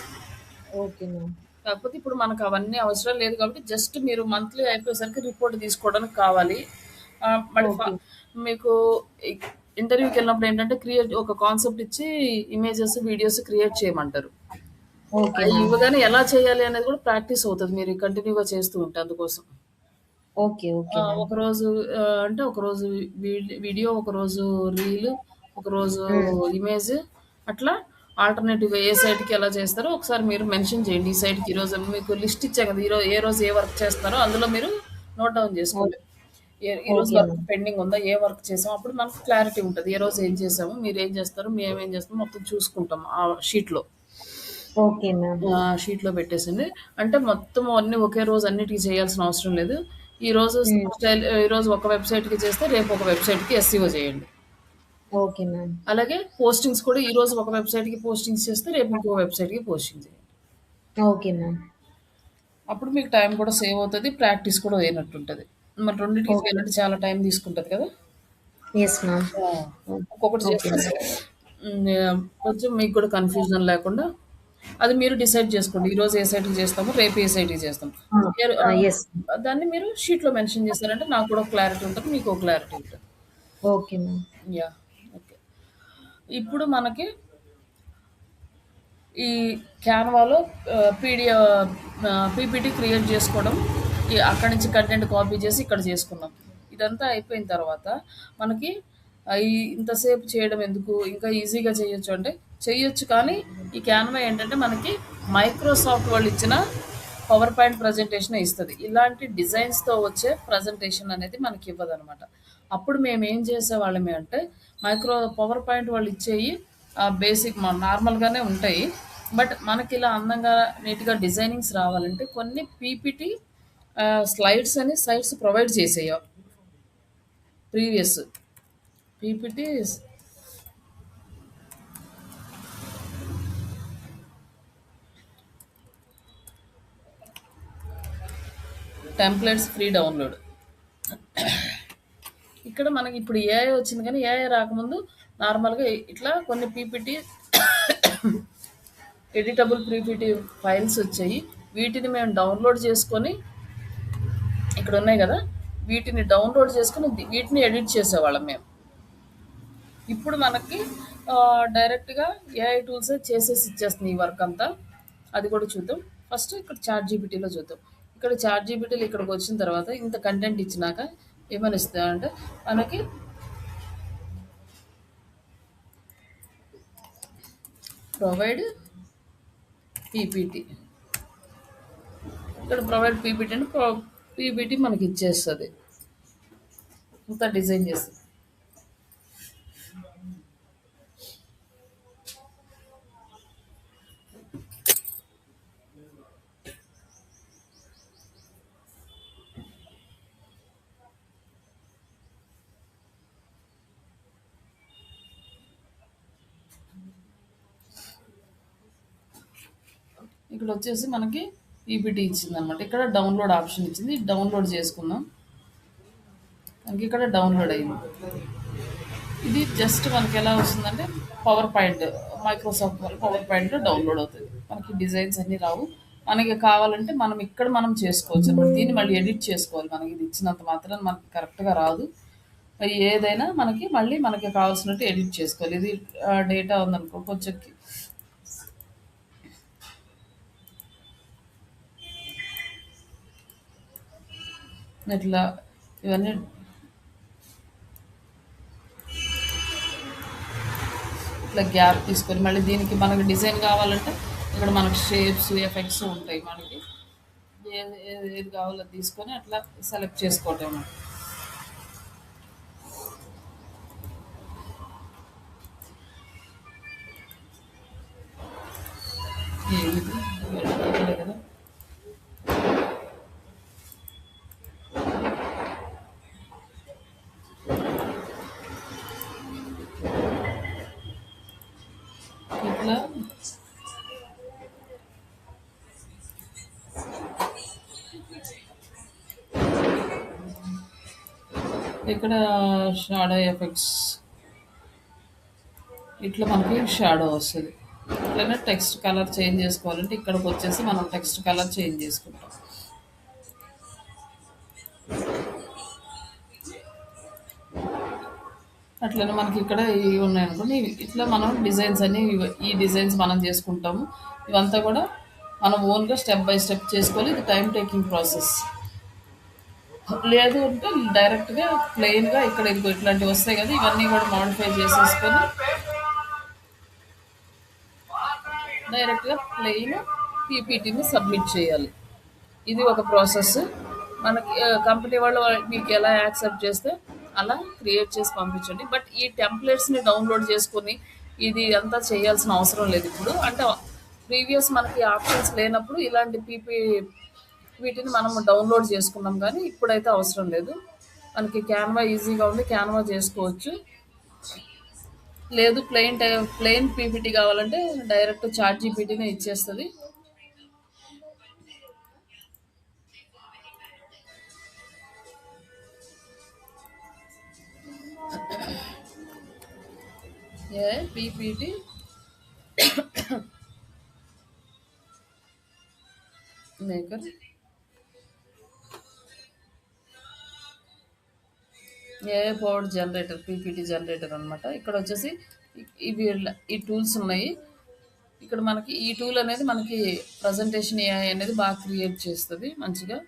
Okay ma'am. కాకపోతే ఇప్పుడు మనకు అవన్నీ అవసరం లేదు కాబట్టి జస్ట్ మీరు మంత్లీ అయిపోయేసరికి రిపోర్ట్ తీసుకోవడానికి కావాలి. మళ్ళీ ఓకే. మీకు ఇ ఇంటర్వ్యూకెళ్ళినప్పుడు ఏంటంటే ఒక కాన్సెప్ట్ ఇచ్చి ఇమేజెస్, వీడియోస్ క్రియేట్ చేయమంటారు. ఓకే అయి మ్యామ్. ఇవ్వగానే ఎలా చేయాలి అనేది కూడా ప్రాక్టీస్ అవుతది. మీరు కంటిన్యూ‌గా చేస్తూ ఉంటే అందుకోసం. ఓకే. Okay ma'am. ఒకరోజు అంటే ఒకరోజు వీడియో, ఒకరోజు రీల్, ఒకరోజు హ్మ్. ఇమేజ్ అట్లా ఆల్టర్‌నేటివ్‌గా ఏ సైట్‌కి ఎలా చేస్తారో ఒకసారి మీరు మెన్షన్ చేయండి. ఈ సైట్‌కి ఈరోజు మీకు లిస్ట్ ఇచ్చా కదా! ఏ రోజు ఏ వర్క్ చేస్తారో అందులో మీరు నోట్ డౌన్ ఓ చేసుకోండి. ఈరోజు ఓకే వర్క్ మ్యామ్. పెండింగ్ ఉందా? ఏ వర్క్ చేసాం? అప్పుడు మనకు క్లారిటీ ఉంటది. ఏ రోజు ఏం చేసాము? మీరేం చేస్తారు? మేమేం చేస్తాం? మొత్తం చూసుకుంటాం ఆ షీట్‌లో. Okay ma'am. షీట్‌లో పెట్టేసింది. అంటే మొత్తం అన్నీ ఒకే రోజు అన్నిటికి చేయాల్సిన అవసరం లేదు. ఈరోజు హ్మ్. ఈరోజు ఒక వెబ్‌సైట్‌కి చేస్తే రేపు ఒక వెబ్‌సైట్‌కి ఎస్‌ఈఓ చేయండి. Okay ma'am. అలాగే పోస్టింగ్స్ కూడా ఈరోజు ఒక వెబ్‌సైట్‌కి పోస్టింగ్స్ చేస్తే రేపు ఇంకో వెబ్‌సైట్‌కి పోస్టింగ్ చేయండి. Okay ma'am. అప్పుడు మీకు టైం కూడా సేవ్ అవుతది. ప్రాక్టీస్ కూడా అయినట్టుంటది. మరి రెండిటికి ఓకే. చేయాలంటే చాలా టైం తీసుకుంటది కదా! Yes ma'am. ఆ! ఓహ్! ఒక్కొక్కటి ఓకే చేస్తే మ్యామ్. కొంచెం మీకు కూడా కన్‌ఫ్యూజన్ లేకుండా అది మీరు డిసైడ్ చేసుకోండి. ఈరోజు ఏ సైట్‌కి చేస్తాము, రేపు ఏ సైట్‌కి చేస్తాం. ఆ! ఏర్ ఆ! యెస్. దాన్ని మీరు షీట్‌లో మెన్షన్ చేశారంటే నాకు కూడా ఒక క్లారిటీ ఉంటది. మీకో క్లారిటీ ఉంటది. Okay ma'am. యాహ్! ఓకే. ఇప్పుడు మనకి ఈ క్యాన్వాలో పీపీటీ క్రియేట్ చేసుకోవడం, అక్కడి నుంచి కంటెంట్ కాపీ చేసి ఇక్కడ చేసుకున్నాం. ఇదంతా అయిపోయిన తర్వాత మనకి ఇంతసేపు చేయడం ఎందుకు? ఇంకా ఈజీగా చేయొచ్చు అంటే చేయొచ్చు. కానీ ఈ క్యాన్వా ఏంటంటే మనకి మైక్రోసాఫ్ట్ వాళ్ళు ఇచ్చిన పవర్ పాయింట్ ప్రజెంటేషనే ఇస్తది. ఇలాంటి డిజైన్స్‌తో వచ్చే ప్రజెంటేషన్ అనేది మనకి ఇవ్వదనమాట. అప్పుడు మేమేం చేసేవాళ్ళమే అంటే పవర్ పాయింట్ వాళ్ళు ఇచ్చేయి బేసిక్ నార్మల్‌గానే ఉంటాయి. బట్ మనకిలా అందంగా, నీట్‌గా డిజైనింగ్స్ రావాలంటే కొన్ని పీపీటీ స్లైడ్స్ అని సైట్స్ ప్రొవైడ్ చేసేయి previous. PPTs templates free download. ఇక్కడ మనకి ఇప్పుడు ఏఐ వచ్చింది కానీ ఏఐ రాకముందు నార్మల్‌గా ఇట్లా కొన్ని పీపీటీ ఎడిటబుల్ పీపీటీ ఫైల్స్ వచ్చాయి. వీటిని మేము డౌన్‌లోడ్ చేసుకొని ఇక్కడ ఉన్నాయి కదా! వీటిని డౌన్‌లోడ్ చేసుకొని వీటిని ఎడిట్ చేసేవాళ్ళం మేము. ఇప్పుడు మనకి డైరెక్ట్‌గా ఏఐ టూల్సే చేసేసి ఇచ్చేస్తుంది ఈ వర్క్ అంతా. అది కూడా చూద్దాం. ఫస్ట్ ఇక్కడ చాట్‌జీపీటీలో చూద్దాం. ఇక్కడ చాట్‌జీపీటీలో ఇక్కడికొచ్చిన తర్వాత ఇంత కంటెంట్ ఇచ్చినాక ఏమని ఇస్తదంటే మనకి ప్రొవైడ్ పీపీటీ. ఇక్కడ ప్రొవైడ్ పీపీటీ అంటే పీపీటీ మనకి ఇచ్చేస్తది. ఇంత డిజైన్ చేస్తది. ఇక్కడ వచ్చేసి మనకి పీపీటీ ఇచ్చిందనమాట. ఇక్కడ డౌన్‌లోడ్ ఆప్షన్ ఇచ్చింది. డౌన్‌లోడ్ చేసుకుందాం. మనకి ఇక్కడ డౌన్‌లోడ్ అయింది. ఇది జస్ట్ మనకి ఎలా వస్తుందంటే పవర్ పాయింట్, మైక్రోసాఫ్ట్ వల్ల పవర్ పాయింట్ డౌన్లోడ్ అవుతుంది. మనకి డిజైన్స్ అన్నీ రావు. మనకి కావాలంటే మనం చేసుకోవచ్చు అనమాట. దీన్ని మళ్ళీ ఎడిట్ చేసుకోవాలి. మనకి ఇది ఇచ్చినంత మాత్రాన మనకి కరెక్ట్‌గా రాదు. మరి ఏదైనా మనకి కావాల్సినట్టు ఎడిట్ చేసుకోవాలి. ఇది డేటా ఉందనుకో కొంచెం ఇట్లా ఇవన్నీ ఇట్లా గ్యాప్ తీసుకొని మళ్ళీ దీనికి మనకి డిజైన్ కావాలంటే ఇక్కడ మనకి షేప్స్, ఎఫెక్ట్స్ ఉంటాయి మనకి. ఏది కావాలో అది తీసుకొని అట్లా సెలెక్ట్ చేసుకోవటం. ఏది కదా. ఇట్లా ఇక్కడ షాడో ఎఫెక్ట్స్ ఇట్లా మనకి షాడో వస్తుంది. ఇట్లనే టెక్స్ట్ కలర్ చేంజ్ చేసుకోవాలంటే ఇక్కడికి వచ్చేసి మనం టెక్స్ట్ కలర్ చేంజ్ చేసుకుంటాం. అట్లనే మనకి ఇక్కడ ఇవి ఉన్నాయనుకోండి, ఇట్లా మనం డిజైన్స్ అన్ని ఈ డిజైన్స్ మనం చేసుకుంటాము. ఇవంతా కూడా మనం ఓన్గా స్టెప్ బై స్టెప్ చేసుకోవాలి. ఇది టైం టేకింగ్ ప్రాసెస్. లేదు అంటే డైరెక్ట్గా ప్లెయిన్గా ఇక్కడ ఇదిగో ఇట్లాంటివి వస్తాయి కదా, ఇవన్నీ కూడా మాడిఫై చేసేసుకొని డైరెక్ట్గా ప్లెయిన్ పీపీటీని సబ్మిట్ చేయాలి. ఇది ఒక ప్రాసెస్. మనకి కంపెనీ వాళ్ళు మీకు ఎలా యాక్సెప్ట్ చేస్తే అలా క్రియేట్ చేసి పంపించండి. బట్ ఈ టెంప్లెట్స్ని డౌన్లోడ్ చేసుకొని ఇది అంతా చేయాల్సిన అవసరం లేదు ఇప్పుడు. అంటే ప్రీవియస్ మనకి ఆప్షన్స్ లేనప్పుడు ఇలాంటి వీటిని మనం డౌన్లోడ్ చేసుకున్నాం, కానీ ఇప్పుడైతే అవసరం లేదు. మనకి క్యాన్వా ఈజీగా ఉంది, క్యాన్వా చేసుకోవచ్చు. లేదు ప్లెయిన్ పీపీటీ కావాలంటే డైరెక్ట్ చాట్ జీపీటీనే ఇచ్చేస్తుంది. PPT maker powered generator PPT generator అనమాట. ఇక్కడ వచ్చేసి ఇవి ఈ టూల్స్ ఉన్నాయి. ఇక్కడ మనకి ఈ టూల్ అనేది మనకి ప్రజెంటేషన్ ఏఐ అనేది బాగా క్రియేట్ చేస్తుంది మంచిగా.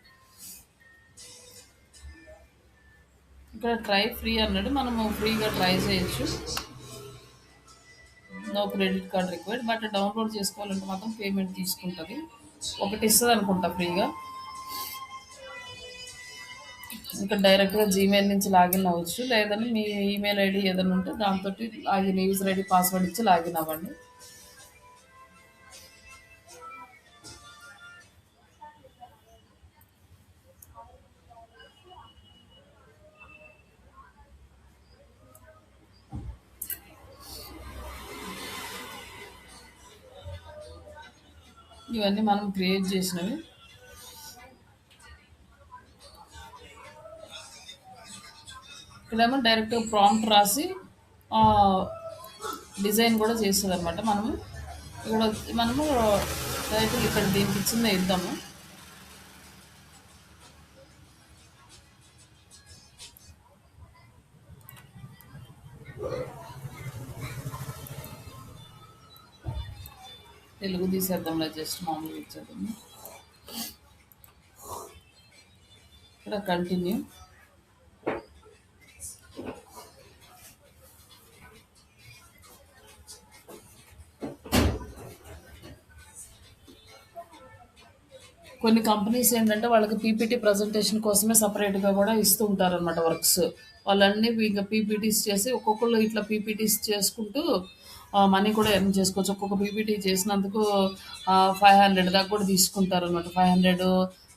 ఇక్కడ ట్రై ఫ్రీ అన్నాడు, మనము ఫ్రీగా ట్రై చేయొచ్చు. No credit card required, but download చేసుకోవాలంటే మాత్రం పేమెంట్ తీసుకుంటుంది. ఒకటి ఇస్తుంది అనుకుంటా ఫ్రీగా. ఇంకా డైరెక్ట్గా జీమెయిల్ నుంచి లాగిన్ అవ్వచ్చు, లేదని మీ ఈమెయిల్ ఐడి ఏదైనా ఉంటే దాంతో లాగిన్ యూజర్ ఐడి పాస్వర్డ్ ఇచ్చి లాగిన్ అవ్వండి. ఇవన్నీ మనం క్రియేట్ చేసినవి. ఇక్కడేమో డైరెక్ట్ ప్రాంప్ట్ రాసి డిజైన్ కూడా చేస్తుంది అనమాట. మనము టైటిల్ ఇక్కడ దీనికి ఇచ్చిందే ఇద్దాము. తెలుగు తీసేద్దాంలే, జస్ట్ మామూలుగా ఇచ్చేద్దాము. ఇక్కడ కంటిన్యూ. కొన్ని కంపెనీస్ ఏంటంటే వాళ్ళకి పీపీటీ ప్రజెంటేషన్ కోసమే సపరేట్గా కూడా ఇస్తూ ఉంటారు అనమాట వర్క్స్. వాళ్ళన్నీ ఇంకా పీపీటీస్ చేసి ఒక్కొక్కళ్ళు ఇట్లా పీపీటీస్ చేసుకుంటూ మనీ కూడా ఎర్న్ చేసుకోవచ్చు. ఒక్కొక్క పీపీటీ చేసినందుకు 500 దాకా కూడా తీసుకుంటారు అనమాట. 500,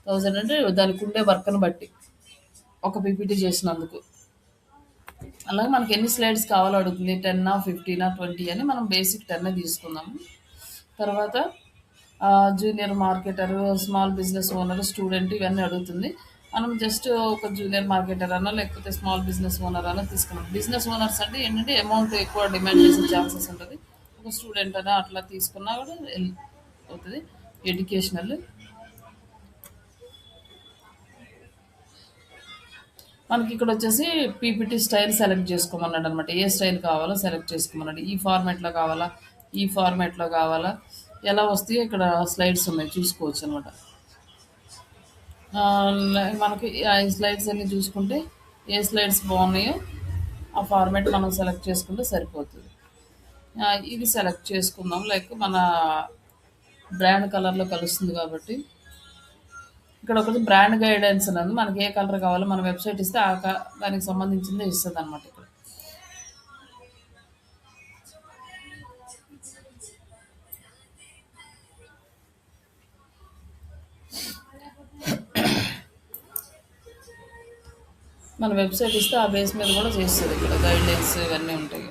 1000 అంటే దానికి ఉండే వర్క్ని బట్టి ఒక పీపీటీ చేసినందుకు. అలాగే మనకి ఎన్ని స్లైడ్స్ కావాలో అడుగుతుంది, 10, 15, 20 అని. మనం బేసిక్ 10 తీసుకుందాము. తర్వాత junior marketer, small business owner, student ఇవన్నీ అడుగుతుంది. మనం జస్ట్ ఒక జూనియర్ మార్కెటర్ అన్నా లేకపోతే స్మాల్ బిజినెస్ ఓనర్ అన్నా తీసుకున్నాం. బిజినెస్ ఓనర్స్ అంటే ఏంటంటే అమౌంట్ ఎక్కువ డిమాండ్ చేసే ఛాన్సెస్ ఉంటుంది. ఒక స్టూడెంట్ అన్నా అట్లా తీసుకున్నా కూడా అవుతుంది. ఎడ్యుకేషనల్. మనకి ఇక్కడ వచ్చేసి పీపీటీ స్టైల్ సెలెక్ట్ చేసుకోమన్నాడు అనమాట. ఏ స్టైల్ కావాలో సెలెక్ట్ చేసుకోమన్నాడు. ఈ ఫార్మాట్లో కావాలా, ఈ ఫార్మాట్లో కావాలా, ఎలా వస్తాయో ఇక్కడ స్లైడ్స్ ఉన్నాయి, చూసుకోవచ్చు అనమాట. మనకి ఈ స్లైడ్స్ అన్ని చూసుకుంటే ఏ స్లైడ్స్ బాగున్నాయో ఆ ఫార్మాట్ మనం సెలెక్ట్ చేసుకుంటే సరిపోతుంది. ఇది సెలెక్ట్ చేసుకుందాం, లైక్ మన బ్రాండ్ కలర్లో కలుస్తుంది కాబట్టి. ఇక్కడ ఒకటి బ్రాండ్ గైడెన్స్ అని ఉంది. మనకి ఏ కలర్ కావాలో మన వెబ్సైట్ ఇస్తే దానికి సంబంధించిందే ఇస్తుంది అనమాట. ఇక్కడ మన వెబ్సైట్ ఇస్తే ఆ బేస్ మీద కూడా చేస్తుంది. ఇక్కడ గైడ్లైన్స్ ఇవన్నీ ఉంటాయి.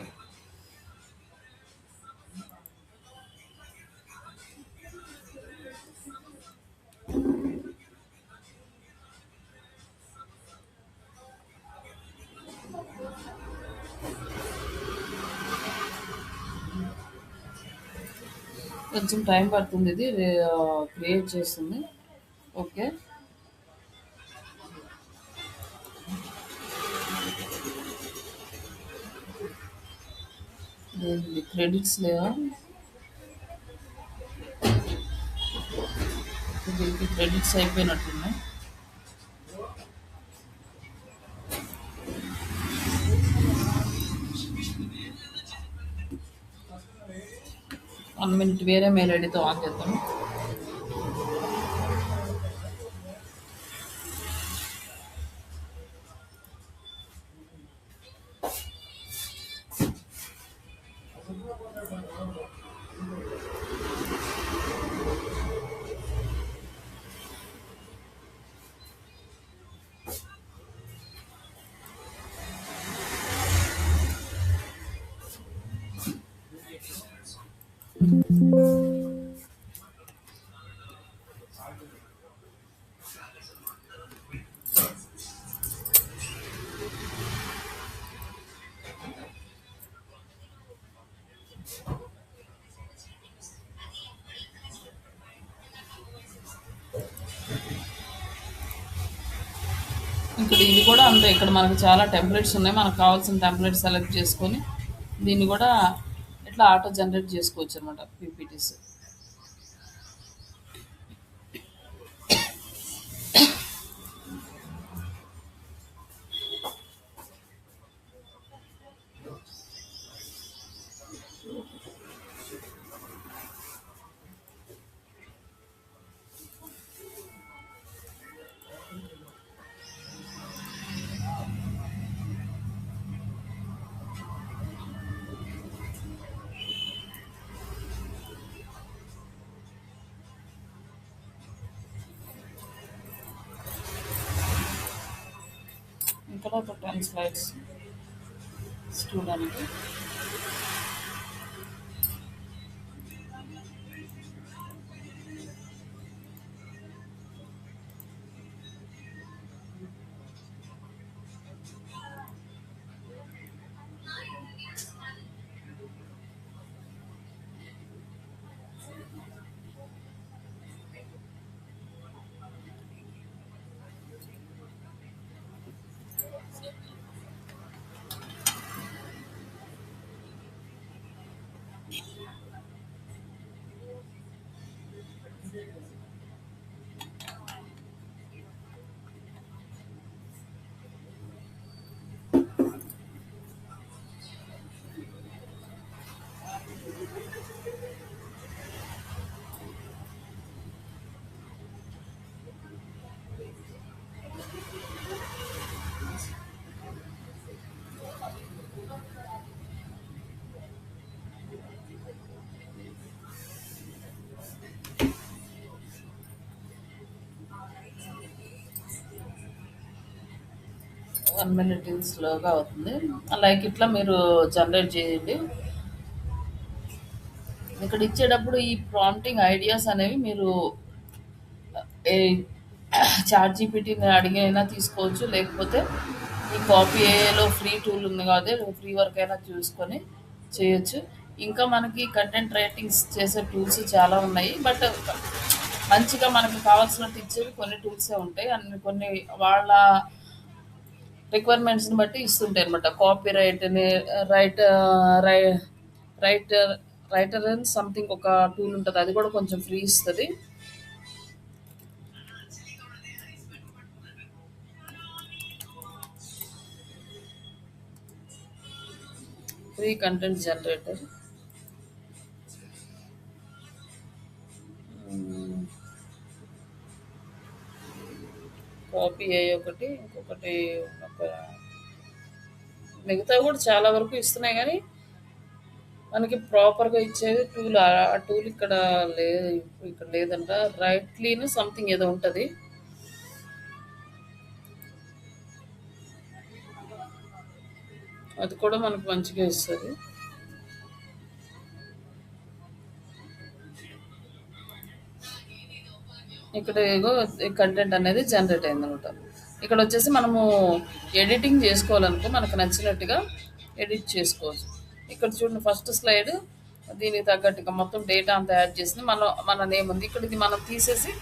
కొంచెం టైం పడుతుంది ఇది క్రియేట్ చేస్తుంది. ఓకే. ఏంది క్రెడిట్స్ లేవా? దీనికి క్రెడిట్స్ అయిపోయినట్టున్నాయి. వన్ మినిట్ వేరే మెయిల్ ఐడితో ఆన్ చేద్దాం. ఇక్కడ ఇది కూడా అంతే. ఇక్కడ మనకు చాలా టెంప్లెట్స్ ఉన్నాయి. మనకు కావాల్సిన టెంప్లెట్ సెలెక్ట్ చేసుకొని దీన్ని కూడా ఇట్లా ఆటో జనరేట్ చేసుకోవచ్చు అనమాట పీపీటీస్. ఇంకా ఒక 10 స్లైడ్స్ స్టూడెంట్. వన్ మినిట్ ఇది స్లోగా అవుతుంది. లైక్ ఇట్లా మీరు జనరేట్ చేయండి. ఇక్కడ ఇచ్చేటప్పుడు ఈ ప్రాంప్టింగ్ ఐడియాస్ అనేవి మీరు చాట్ జీపీటీని అడిగి అయినా తీసుకోవచ్చు. లేకపోతే ఈ కాపీ ఏలో ఫ్రీ టూల్ ఉంది కాబట్టి ఫ్రీ వర్క్ అయినా చూసుకొని చేయొచ్చు. ఇంకా మనకి కంటెంట్ రైటింగ్స్ చేసే టూల్స్ చాలా ఉన్నాయి. బట్ మంచిగా మనకి కావాల్సినట్టు ఇచ్చేవి కొన్ని టూల్సే ఉంటాయి. అన్ని కొన్ని వాళ్ళ రిక్వైర్మెంట్స్ని బట్టి ఇస్తుంటాయి అనమాట. కాపీ రైట్ని రైట్ రై రైటర్ రైటర్ అని సంథింగ్ ఒక టూల్ ఉంటుంది. అది కూడా కొంచెం ఫ్రీ ఇస్తుంది. Free content generator. కాపీ ఏ ఒకటి, ఇంకొకటి ఒక మిగతా కూడా చాలా వరకు ఇస్తున్నాయి. కానీ మనకి ప్రాపర్గా ఇచ్చేది టూల్. ఆ టూల్ ఇక్కడ లేదు, ఇక్కడ లేదంట. రైట్ క్లీన్ సంథింగ్ ఏదో ఉంటుంది. అది కూడా మనకు మంచిగా ఇస్తుంది. ఇక్కడ ఏగో కంటెంట్ అనేది జనరేట్ అయింది అనమాట. ఇక్కడ వచ్చేసి మనము ఎడిటింగ్ చేసుకోవాలనుకో మనకు నచ్చినట్టుగా ఎడిట్ చేసుకోవచ్చు. ఇక్కడ చూడండి, ఫస్ట్ స్లైడ్ దీనికి తగ్గట్టుగా మొత్తం డేటా అంతా యాడ్ చేసింది. మన నేమ్ ఉంది ఇక్కడ. ఇది మనం తీసేసి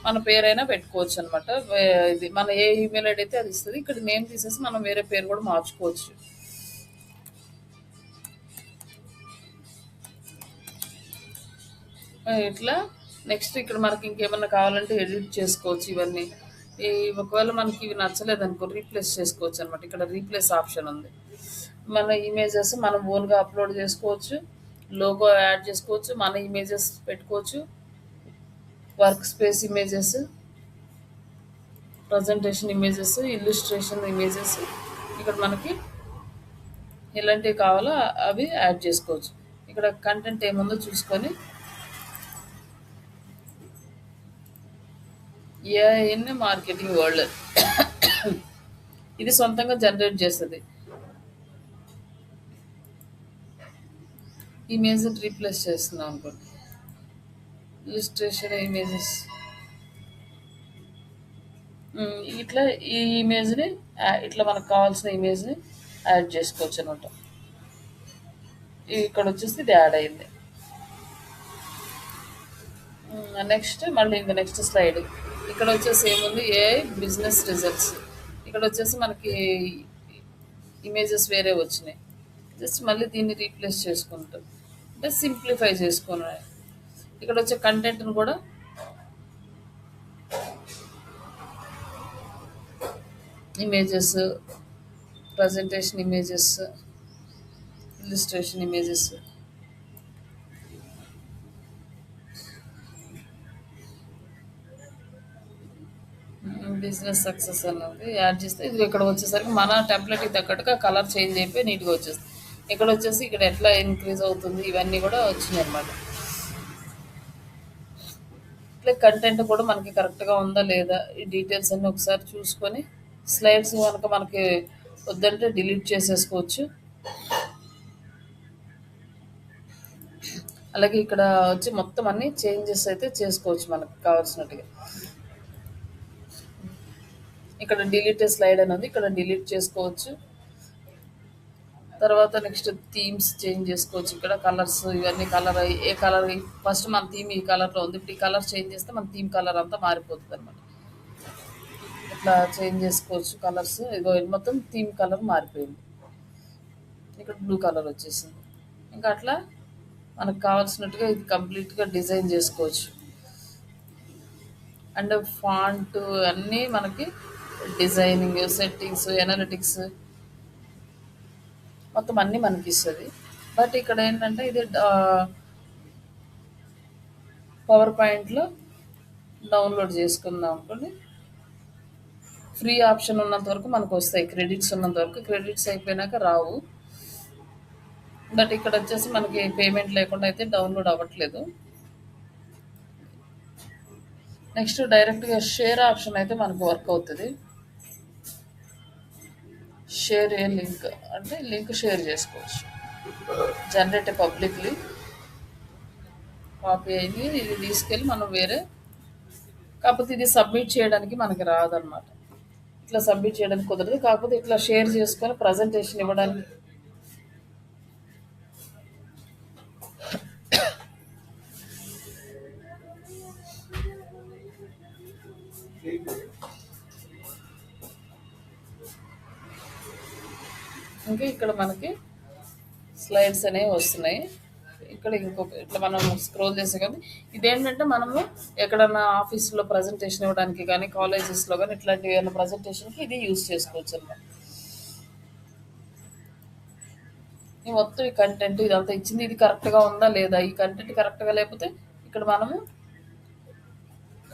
మన పేరైనా పెట్టుకోవచ్చు అనమాట. ఇది మన ఏ ఈమెయిల్ ఐడి అయితే అది ఇస్తుంది. ఇక్కడ నేమ్ తీసేసి మనం వేరే పేరు కూడా మార్చుకోవచ్చు. ఇట్లా నెక్స్ట్ ఇక్కడ మనకి ఇంకేమన్నా కావాలంటే ఎడిట్ చేసుకోవచ్చు ఇవన్నీ. ఒకవేళ మనకి ఇవి నచ్చలేదు అనుకో రీప్లేస్ చేసుకోవచ్చు అనమాట. ఇక్కడ రీప్లేస్ ఆప్షన్ ఉంది. మన ఇమేజెస్ మనం ఓన్గా అప్లోడ్ చేసుకోవచ్చు, లోగో యాడ్ చేసుకోవచ్చు, మన ఇమేజెస్ పెట్టుకోవచ్చు, work space images, presentation images, illustration images, ఇక్కడ మనకి ఎలాంటివి కావాలో అవి యాడ్ చేసుకోవచ్చు. ఇక్కడ కంటెంట్ ఏముందో చూసుకొని ఏఐఎన్ మార్కెటింగ్ వరల్డ్ ఇది సొంతంగా జనరేట్ చేస్తుంది. ఇమేజ్ రీప్లేస్ చేస్తున్నాం అనుకోండి. ఇలిస్ట్రేషన్ ఇమేజెస్ ఇట్లా ఈ ఇమేజ్ని ఇట్లా మనకు కావాల్సిన ఇమేజ్ని యాడ్ చేసుకోవచ్చు అనమాట. ఇక్కడ వచ్చేసి ఇది యాడ్ అయింది. నెక్స్ట్ మళ్ళీ ఇంకా నెక్స్ట్ స్లైడ్. ఇక్కడ వచ్చేసి ఏముంది, ఏఐ బిజినెస్ రిజల్ట్స్. ఇక్కడ వచ్చేసి మనకి ఇమేజెస్ వేరే వచ్చినాయి. జస్ట్ మళ్ళీ దీన్ని రీప్లేస్ చేసుకుంటాం, అంటే సింప్లిఫై చేసుకున్నాయి. ఇక్కడ వచ్చే కంటెంట్ను కూడా images, presentation images, illustration images, business success అన్నది యాడ్ చేస్తే ఇది ఇక్కడ వచ్చేసరికి మన టెంప్లెట్కి తగ్గట్టుగా కలర్ చేంజ్ అయిపోయి నీట్గా వచ్చేస్తుంది. ఇక్కడ వచ్చేసి ఇక్కడ ఎట్లా ఇంక్రీజ్ అవుతుంది ఇవన్నీ కూడా వచ్చినాయి అనమాట. ఇట్లా కంటెంట్ కూడా మనకి కరెక్ట్గా ఉందా లేదా ఈ డీటెయిల్స్ అన్నీ ఒకసారి చూసుకొని స్లైడ్స్ కనుక మనకి వద్దంటే డిలీట్ చేసేసుకోవచ్చు. అలాగే ఇక్కడ వచ్చి మొత్తం అన్ని చేంజెస్ అయితే చేసుకోవచ్చు మనకు కావాల్సినట్టుగా. ఇక్కడ డిలీట్ స్లైడ్ అనేది ఇక్కడ డిలీట్ చేసుకోవచ్చు. తర్వాత నెక్స్ట్ థీమ్స్ చేంజ్ చేసుకోవచ్చు. ఇక్కడ కలర్స్ ఇవన్నీ కలర్ ఏ కలర్ ఫస్ట్ మన థీమ్ ఈ కలర్లో ఉంది, ఇప్పుడు ఈ కలర్ చేంజ్ చేస్తే మన థీమ్ కలర్ అంతా మారిపోతుంది అనమాట. ఇట్లా చేంజ్ చేసుకోవచ్చు కలర్స్. ఇగో మొత్తం థీమ్ కలర్ మారిపోయింది. ఇక్కడ బ్లూ కలర్ వచ్చేసింది. ఇంకా అట్లా మనకు కావాల్సినట్టుగా ఇది కంప్లీట్గా డిజైన్ చేసుకోవచ్చు. అండ్ ఫాంట్ అన్నీ మనకి డిజైనింగ్, సెట్టింగ్స్, ఎనాలిటిక్స్ మొత్తం అన్నీ మనకి ఇస్తుంది. బట్ ఇక్కడ ఏంటంటే ఇది పవర్ పాయింట్లో డౌన్లోడ్ చేసుకుందాం అనుకోండి. ఫ్రీ ఆప్షన్ ఉన్నంత వరకు మనకు వస్తాయి, క్రెడిట్స్ ఉన్నంత వరకు. క్రెడిట్స్ అయిపోయినాక రావు. బట్ ఇక్కడ వచ్చేసి మనకి పేమెంట్ లేకుండా అయితే డౌన్లోడ్ అవ్వట్లేదు. నెక్స్ట్ డైరెక్ట్గా షేర్ ఆప్షన్ అయితే మనకు వర్క్ అవుతుంది. షేర్ ఏ లింక్ అంటే లింక్ షేర్ చేసుకోవచ్చు. జనరేట్ పబ్లిక్లీ కాపీ అయింది, ఇది తీసుకెళ్ళి మనం వేరే, కాకపోతే ఇది సబ్మిట్ చేయడానికి మనకి రాదనమాట. ఇట్లా సబ్మిట్ చేయడానికి కుదరదు. కాకపోతే ఇట్లా షేర్ చేసుకొని ప్రజెంటేషన్ ఇవ్వడానికి ఇంకా ఇక్కడ మనకి స్లైడ్స్ అనేవి వస్తున్నాయి. ఇక్కడ ఇంకొక ఇట్లా మనం స్క్రోల్ చేసే కానీ ఇదేంటంటే మనము ఎక్కడన్నా ఆఫీస్లో ప్రజెంటేషన్ ఇవ్వడానికి కానీ కాలేజెస్లో కానీ ఇట్లాంటి ఏమైనా ప్రజెంటేషన్కి ఇది యూజ్ చేసుకోవచ్చు అన్నమాట. ఈ మొత్తం ఈ కంటెంట్ ఇదంతా ఇచ్చింది, ఇది కరెక్ట్గా ఉందా లేదా, ఈ కంటెంట్ కరెక్ట్గా లేకపోతే ఇక్కడ మనము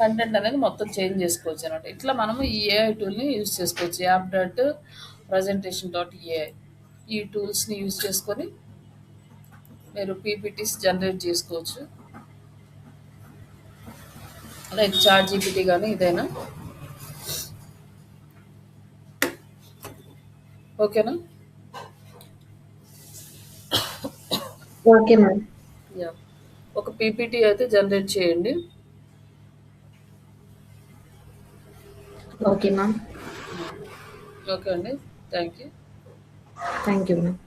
కంటెంట్ అనేది మొత్తం చేంజ్ చేసుకోవచ్చు అనమాట. ఇట్లా మనము ఈ ఏఐ టూల్ని యూజ్ చేసుకోవచ్చు. app.presentation.ai ఈ టూల్స్ని యూజ్ చేసుకొని మీరు పీపీటీస్ జనరేట్ చేసుకోవచ్చు. లైక్ ChatGPT కానీ ఇదైనా. ఓకేనా? Okay ma'am. యా, ఒక పీపీటీ అయితే జనరేట్ చేయండి. Okay ma'am. ఓకే అండి, thank you. Thank you ma'am.